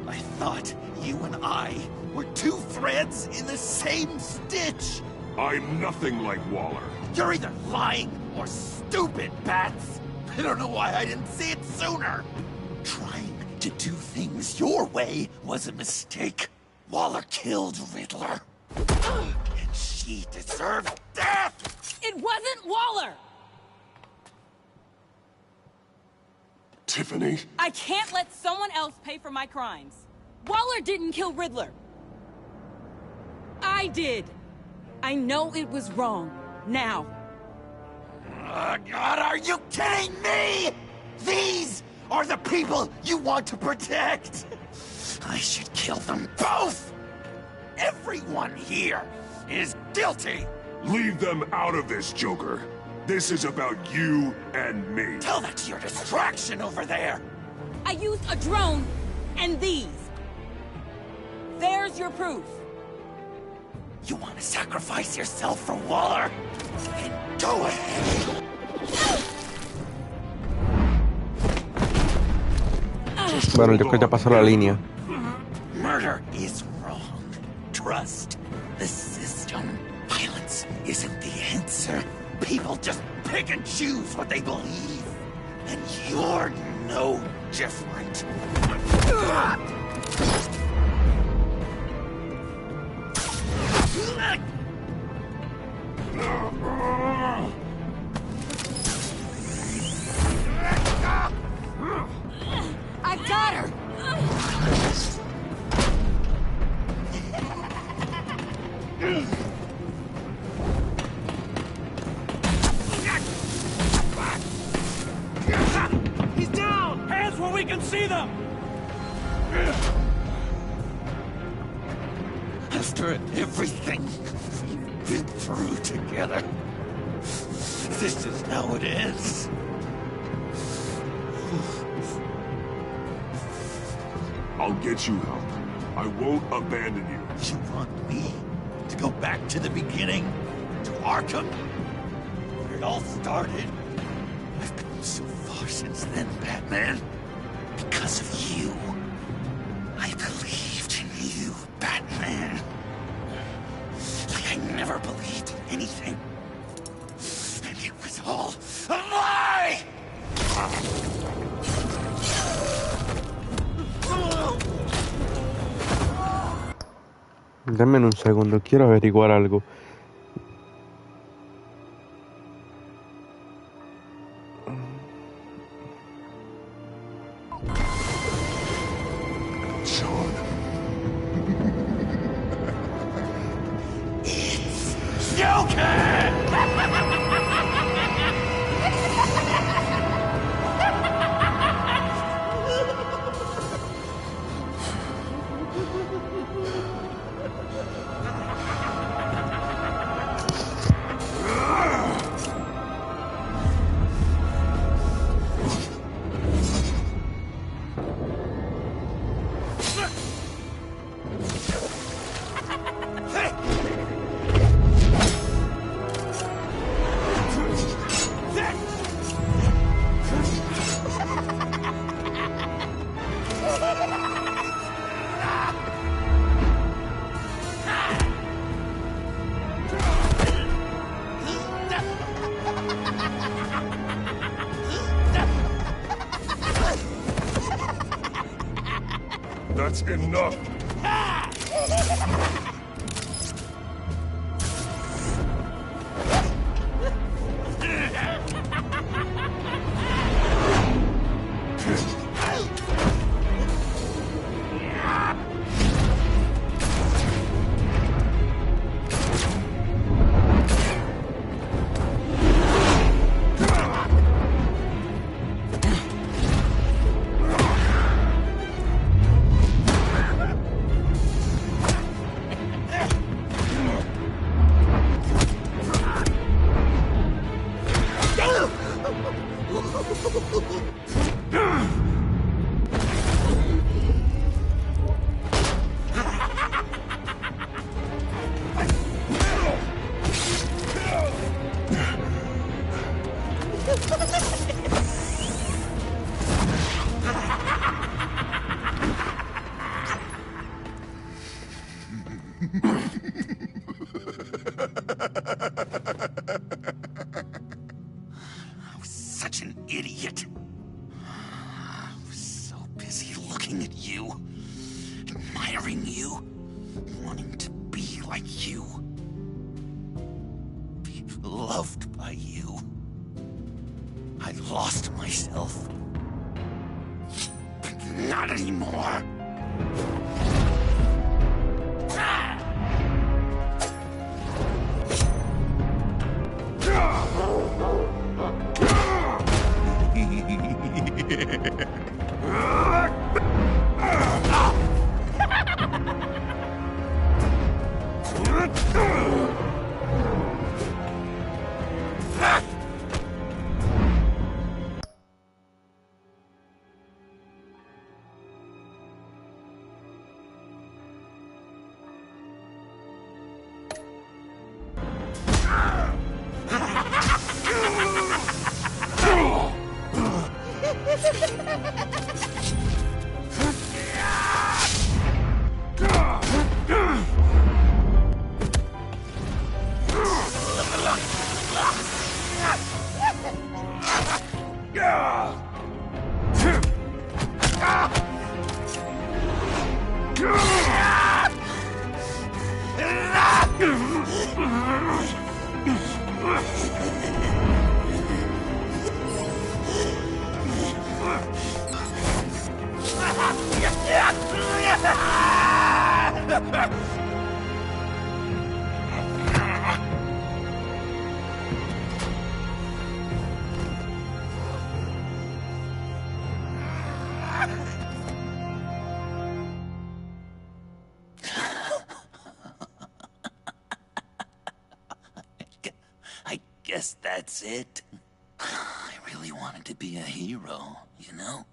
I thought you and I were two threads in the same stitch. I'm nothing like Waller. You're either lying or stupid, Bats. I don't know why I didn't see it sooner. Trying to do things your way was a mistake. Waller killed Riddler. And she deserved death! It wasn't Waller! Tiffany? I can't let someone else pay for my crimes. Waller didn't kill Riddler. I did. I know it was wrong. Now. God, are you kidding me? These are the people you want to protect. I should kill them both. Everyone here is guilty. Leave them out of this, Joker. This is about you and me. Tell that to your distraction over there. I used a drone and these. There's your proof. You want to sacrifice yourself for Waller? Then go ahead. Bueno, yo creo que ya pasó la línea. Murder is wrong. Trust the system. Violence isn't the answer. People just pick and choose what they believe. And you're no different. I've got her! He's down! Hands where we can see them! After everything we've been through together, this is how it is. I'll get you help. I won't abandon you. You want me to go back to the beginning? To Arkham? Where it all started? I've come so far since then, Batman. Because of you. I believed in you, Batman. Like I never believed in anything. And it was all a lie! Dame un segundo, quiero averiguar algo. That's enough. I was such an idiot. I was so busy looking at you, admiring you, wanting to be like you, be loved by you. I lost myself. But not anymore. I guess that's it. I really wanted to be a hero, you know?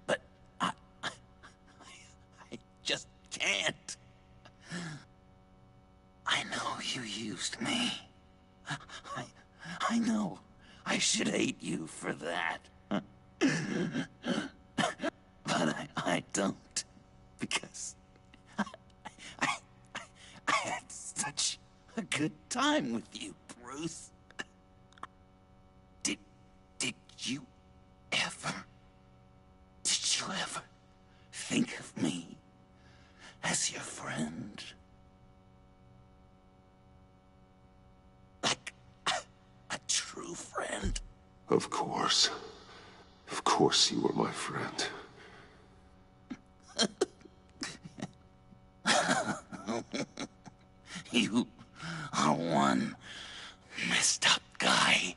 But I just can't. I know you used me. I know I should hate you for that. But I don't. Because I had such a good time with you, Bruce. Did you ever think of me as your friend? Like a true friend? Of course. Of course you were my friend. You are one messed up guy.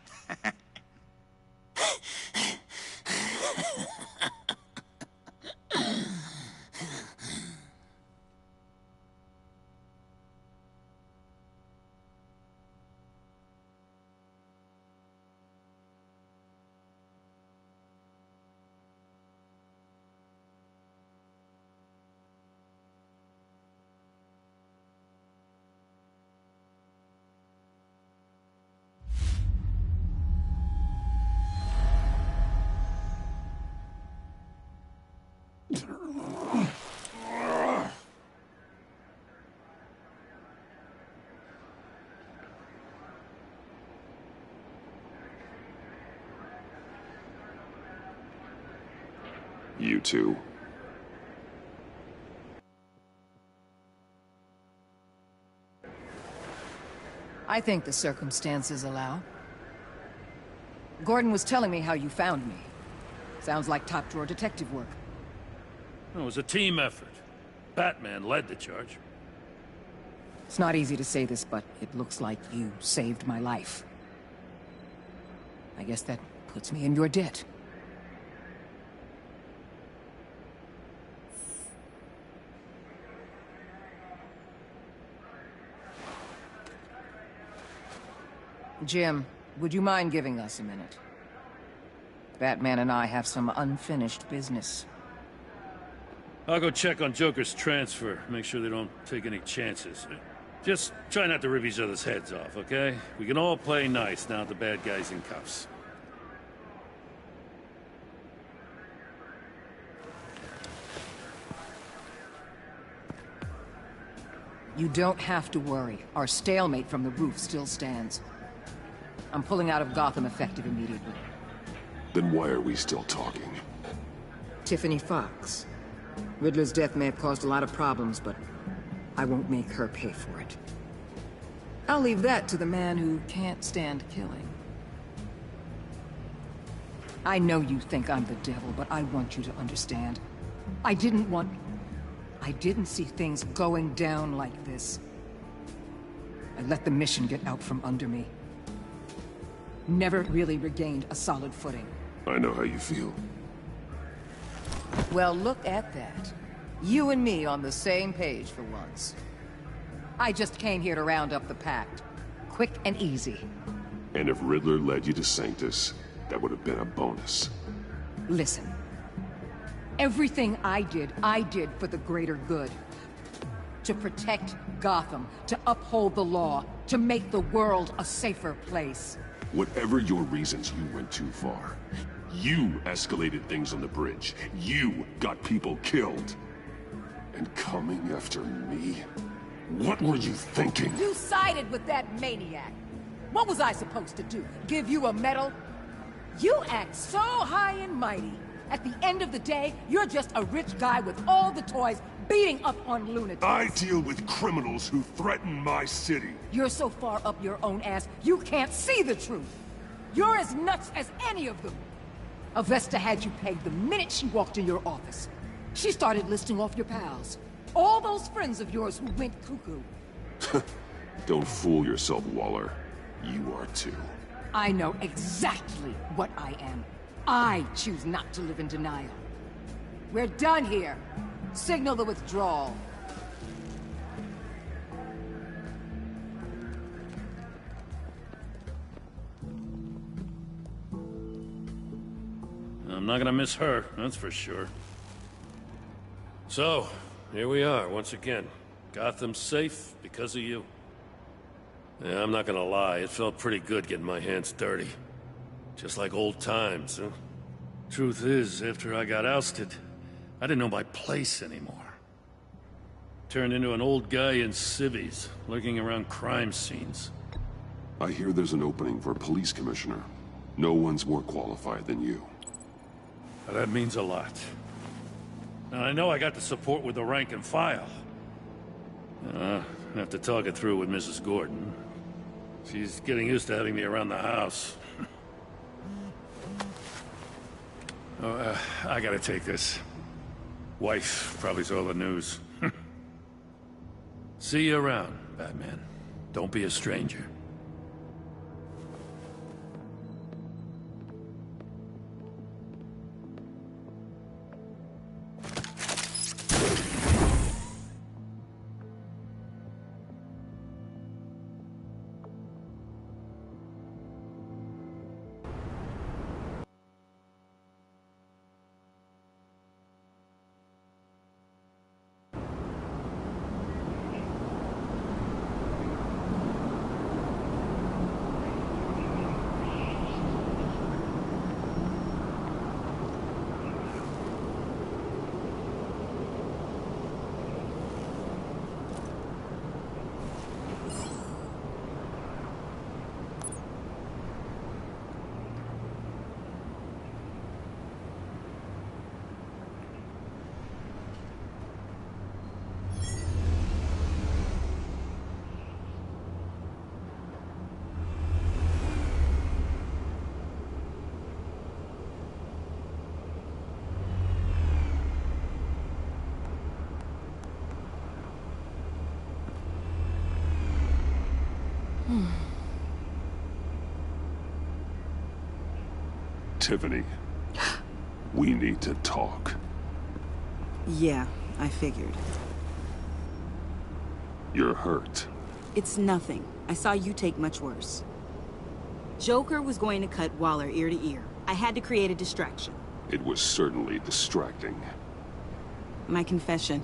You too. I think the circumstances allow. Gordon was telling me how you found me. Sounds like top-drawer detective work. It was a team effort. Batman led the charge. It's not easy to say this, but it looks like you saved my life. I guess that puts me in your debt. Jim, would you mind giving us a minute? Batman and I have some unfinished business. I'll go check on Joker's transfer, make sure they don't take any chances. Just try not to rip each other's heads off, okay? We can all play nice now that the bad guy's in cuffs. You don't have to worry. Our stalemate from the roof still stands. I'm pulling out of Gotham effective immediately. Then why are we still talking? Tiffany Fox. Riddler's death may have caused a lot of problems, but I won't make her pay for it. I'll leave that to the man who can't stand killing. I know you think I'm the devil, but I want you to understand. I didn't see things going down like this. I let the mission get out from under me. Never really regained a solid footing. I know how you feel. Well, look at that. You and me on the same page for once. I just came here to round up the pact. Quick and easy. And if Riddler led you to Sanctus, that would have been a bonus. Listen. Everything I did for the greater good. To protect Gotham, to uphold the law, to make the world a safer place. Whatever your reasons, you went too far. You escalated things on the bridge. You got people killed. And coming after me? What were you thinking? You sided with that maniac. What was I supposed to do? Give you a medal? You act so high and mighty. At the end of the day, you're just a rich guy with all the toys beating up on lunatics. I deal with criminals who threaten my city. You're so far up your own ass, you can't see the truth. You're as nuts as any of them. Avesta had you pegged the minute she walked in your office. She started listing off your pals. All those friends of yours who went cuckoo. Don't fool yourself, Waller. You are too. I know exactly what I am. I choose not to live in denial. We're done here. Signal the withdrawal. I'm not gonna miss her, that's for sure. So, here we are, once again. Gotham's safe because of you. Yeah, I'm not gonna lie, it felt pretty good getting my hands dirty. Just like old times, huh? Truth is, after I got ousted, I didn't know my place anymore. Turned into an old guy in civvies, lurking around crime scenes. I hear there's an opening for police commissioner. No one's more qualified than you. That means a lot. And I know I got the support with the rank and file. I have to talk it through with Mrs. Gordon. She's getting used to having me around the house. I gotta take this. Wife probably saw the news. See you around, Batman. Don't be a stranger. Tiffany, we need to talk. Yeah, I figured. You're hurt. It's nothing. I saw you take much worse. Joker was going to cut Waller ear to ear. I had to create a distraction. It was certainly distracting. My confession.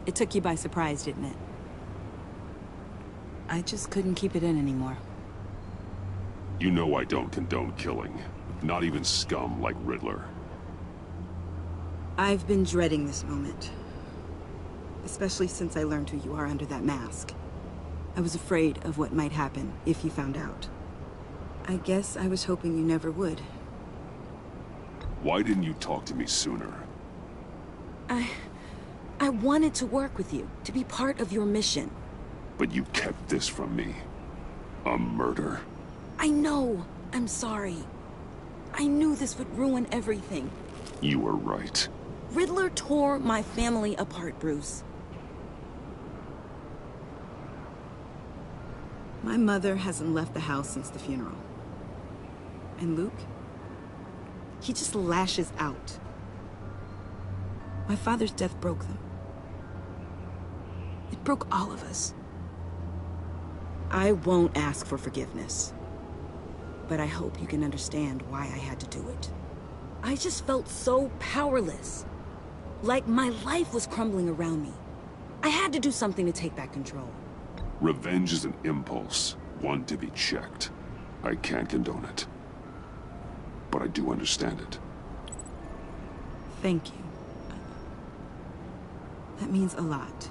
It took you by surprise, didn't it? I just couldn't keep it in anymore. You know I don't condone killing. Not even scum like Riddler. I've been dreading this moment. Especially since I learned who you are under that mask. I was afraid of what might happen if you found out. I guess I was hoping you never would. Why didn't you talk to me sooner? I wanted to work with you, to be part of your mission. But you kept this from me. A murder? I know. I'm sorry. I knew this would ruin everything. You were right. Riddler tore my family apart, Bruce. My mother hasn't left the house since the funeral. And Luke? He just lashes out. My father's death broke them. It broke all of us. I won't ask for forgiveness. But I hope you can understand why I had to do it. I just felt so powerless. Like my life was crumbling around me. I had to do something to take back control. Revenge is an impulse, one to be checked. I can't condone it. But I do understand it. Thank you. That means a lot.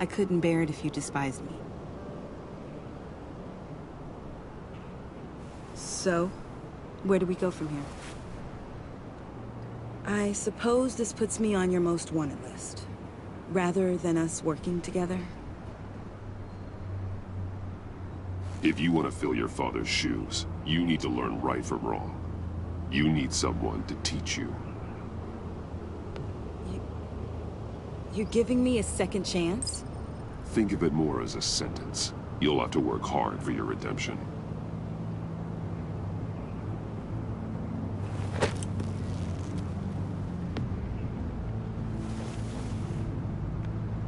I couldn't bear it if you despised me. So, where do we go from here? I suppose this puts me on your most wanted list, rather than us working together. If you want to fill your father's shoes, you need to learn right from wrong. You need someone to teach you. You're giving me a second chance? Think of it more as a sentence. You'll have to work hard for your redemption.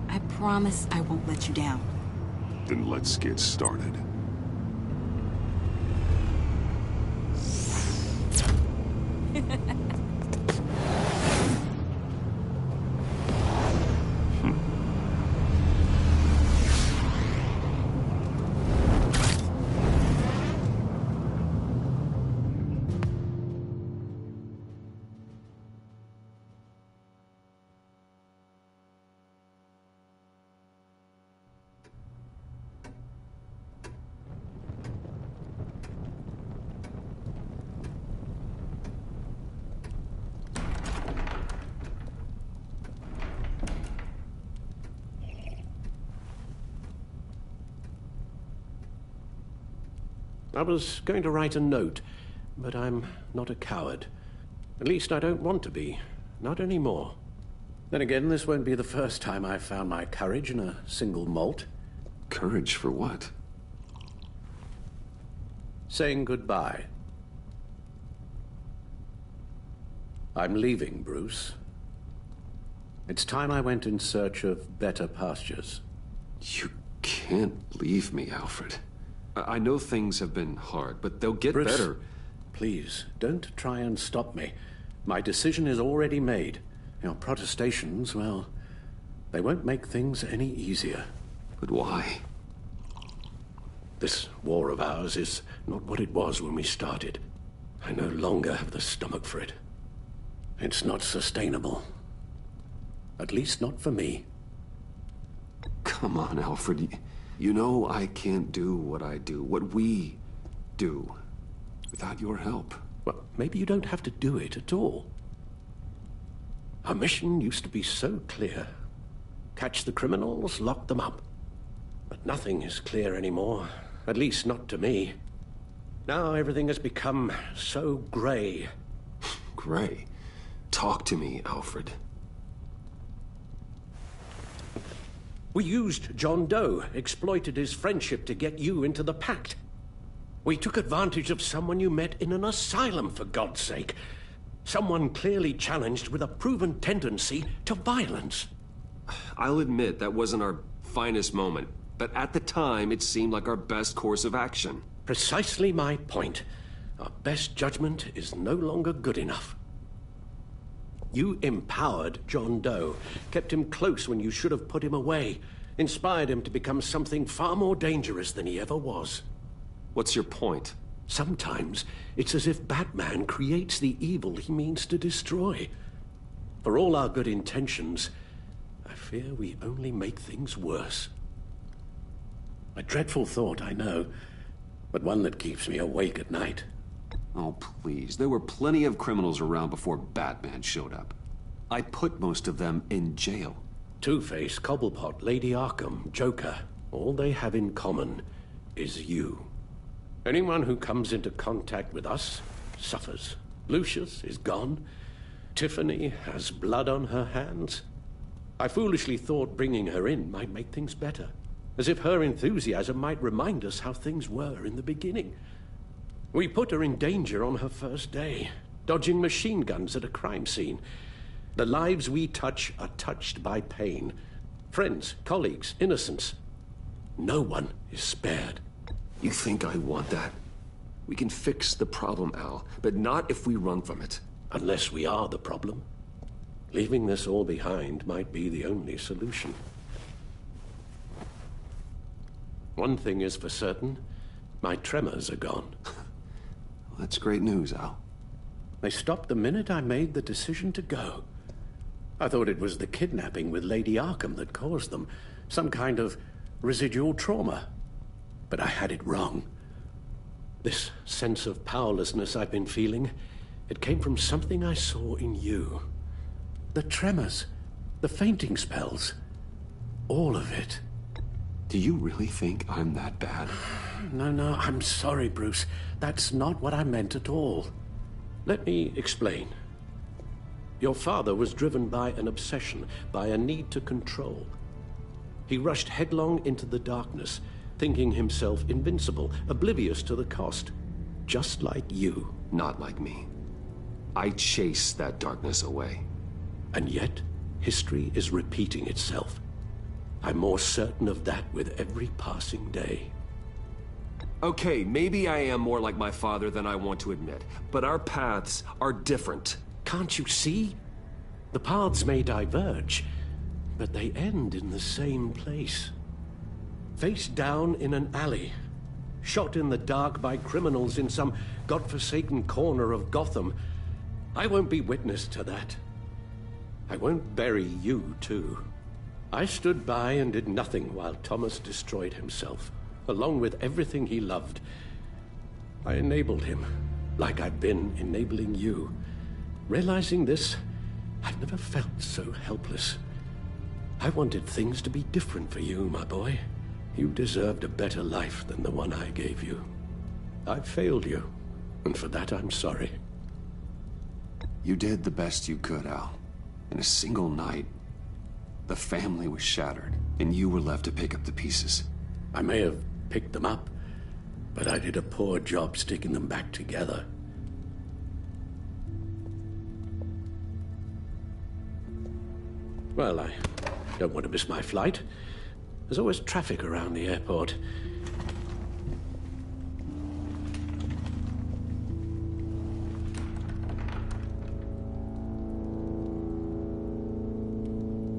I promise I won't let you down. Then let's get started. I was going to write a note, but I'm not a coward. At least I don't want to be. Not anymore. Then again, this won't be the first time I've found my courage in a single malt. Courage for what? Saying goodbye. I'm leaving, Bruce. It's time I went in search of better pastures. You can't leave me, Alfred. I know things have been hard, but they'll get Bruce, better. Please, don't try and stop me. My decision is already made. Your protestations, well, they won't make things any easier. But why? This war of ours is not what it was when we started. I no longer have the stomach for it. It's not sustainable. At least not for me. Come on, Alfred. You know I can't do what I do, what we do, without your help. Well, maybe you don't have to do it at all. Our mission used to be so clear. Catch the criminals, lock them up. But nothing is clear anymore, at least not to me. Now everything has become so grey. Grey? Talk to me, Alfred. We used John Doe, exploited his friendship to get you into the pact. We took advantage of someone you met in an asylum, for God's sake. Someone clearly challenged with a proven tendency to violence. I'll admit that wasn't our finest moment, but at the time it seemed like our best course of action. Precisely my point. Our best judgment is no longer good enough. You empowered John Doe, kept him close when you should have put him away, inspired him to become something far more dangerous than he ever was. What's your point? Sometimes it's as if Batman creates the evil he means to destroy. For all our good intentions, I fear we only make things worse. A dreadful thought, I know, but one that keeps me awake at night. Oh, please. There were plenty of criminals around before Batman showed up. I put most of them in jail. Two-Face, Cobblepot, Lady Arkham, Joker, all they have in common is you. Anyone who comes into contact with us suffers. Lucius is gone. Tiffany has blood on her hands. I foolishly thought bringing her in might make things better, as if her enthusiasm might remind us how things were in the beginning. We put her in danger on her first day, dodging machine guns at a crime scene. The lives we touch are touched by pain. Friends, colleagues, innocents. No one is spared. You think I want that? We can fix the problem, Al, but not if we run from it. Unless we are the problem. Leaving this all behind might be the only solution. One thing is for certain, my tremors are gone. That's great news, Al. They stopped the minute I made the decision to go. I thought it was the kidnapping with Lady Arkham that caused them, some kind of residual trauma. But I had it wrong. This sense of powerlessness I've been feeling, it came from something I saw in you. The tremors, the fainting spells, all of it. Do you really think I'm that bad? No, I'm sorry, Bruce. That's not what I meant at all. Let me explain. Your father was driven by an obsession, by a need to control. He rushed headlong into the darkness, thinking himself invincible, oblivious to the cost. Just like you. Not like me. I chased that darkness away. And yet, history is repeating itself. I'm more certain of that with every passing day. Okay, maybe I am more like my father than I want to admit, but our paths are different. Can't you see? The paths may diverge, but they end in the same place. Face down in an alley, shot in the dark by criminals in some godforsaken corner of Gotham. I won't be witness to that. I won't bury you, too. I stood by and did nothing while Thomas destroyed himself, along with everything he loved. I enabled him, like I've been enabling you. Realizing this, I've never felt so helpless. I wanted things to be different for you, my boy. You deserved a better life than the one I gave you. I failed you, and for that I'm sorry. You did the best you could, Al. In a single night, the family was shattered, and you were left to pick up the pieces. I may have picked them up, but I did a poor job sticking them back together. Well, I don't want to miss my flight. There's always traffic around the airport.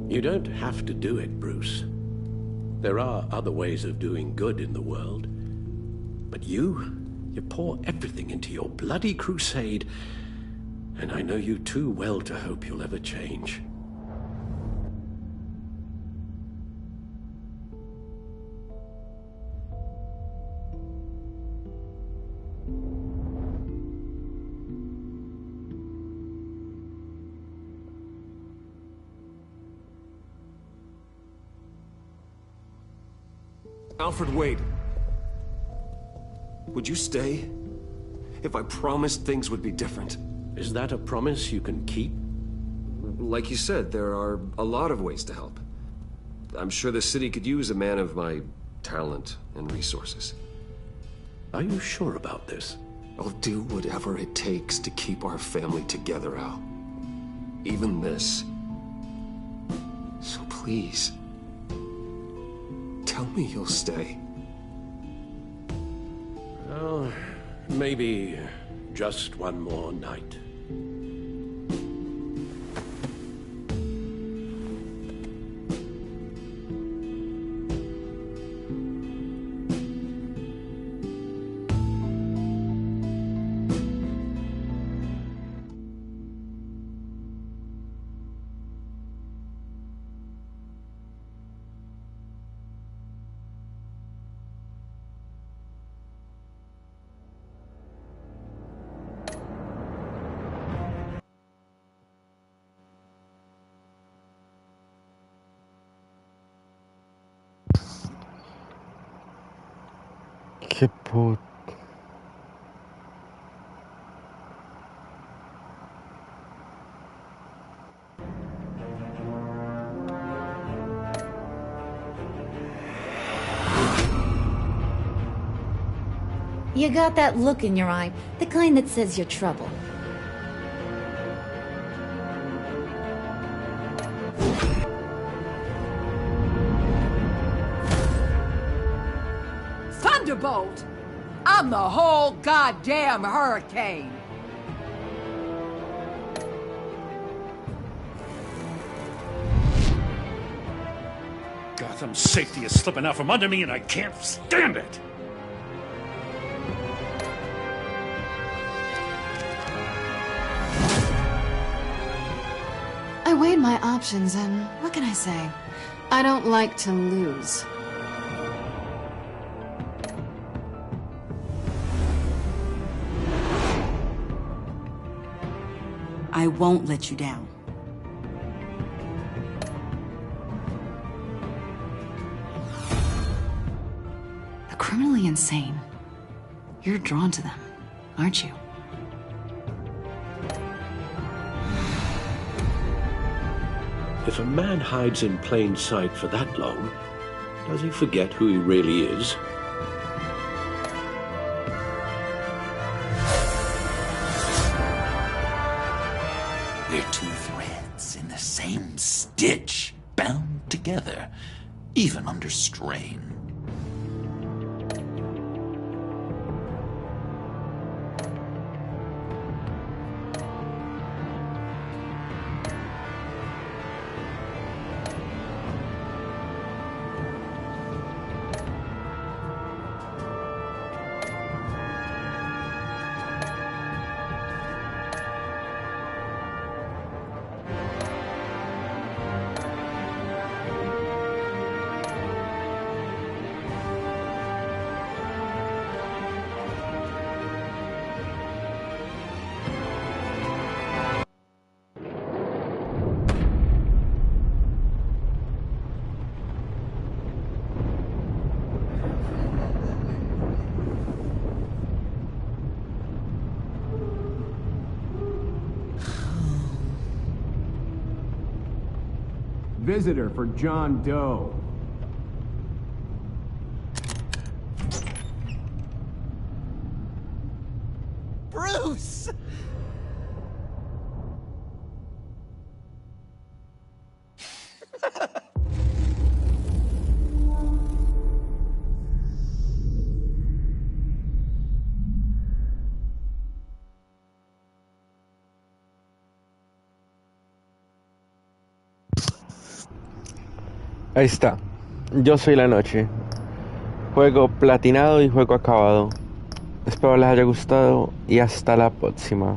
You don't have to do it, Bruce. There are other ways of doing good in the world. But you pour everything into your bloody crusade, and I know you too well to hope you'll ever change. Alfred, wait. Would you stay? If I promised things would be different. Is that a promise you can keep? Like you said, there are a lot of ways to help. I'm sure the city could use a man of my talent and resources. Are you sure about this? I'll do whatever it takes to keep our family together, Al. Even this. So please, tell me you'll stay. Oh, maybe just one more night. Qué put... You got that look in your eye, the kind that says you're trouble. Thunderbolt! I'm the whole goddamn hurricane! Gotham's safety is slipping out from under me and I can't stand it! I weighed my options, and what can I say? I don't like to lose. I won't let you down. The criminally insane. You're drawn to them, aren't you? If a man hides in plain sight for that long, does he forget who he really is? We're two threads in the same stitch, bound together, even under strain. Visitor for John Doe. Bruce! Ahí está. Yo soy la noche. Juego platinado y juego acabado. Espero les haya gustado y hasta la próxima.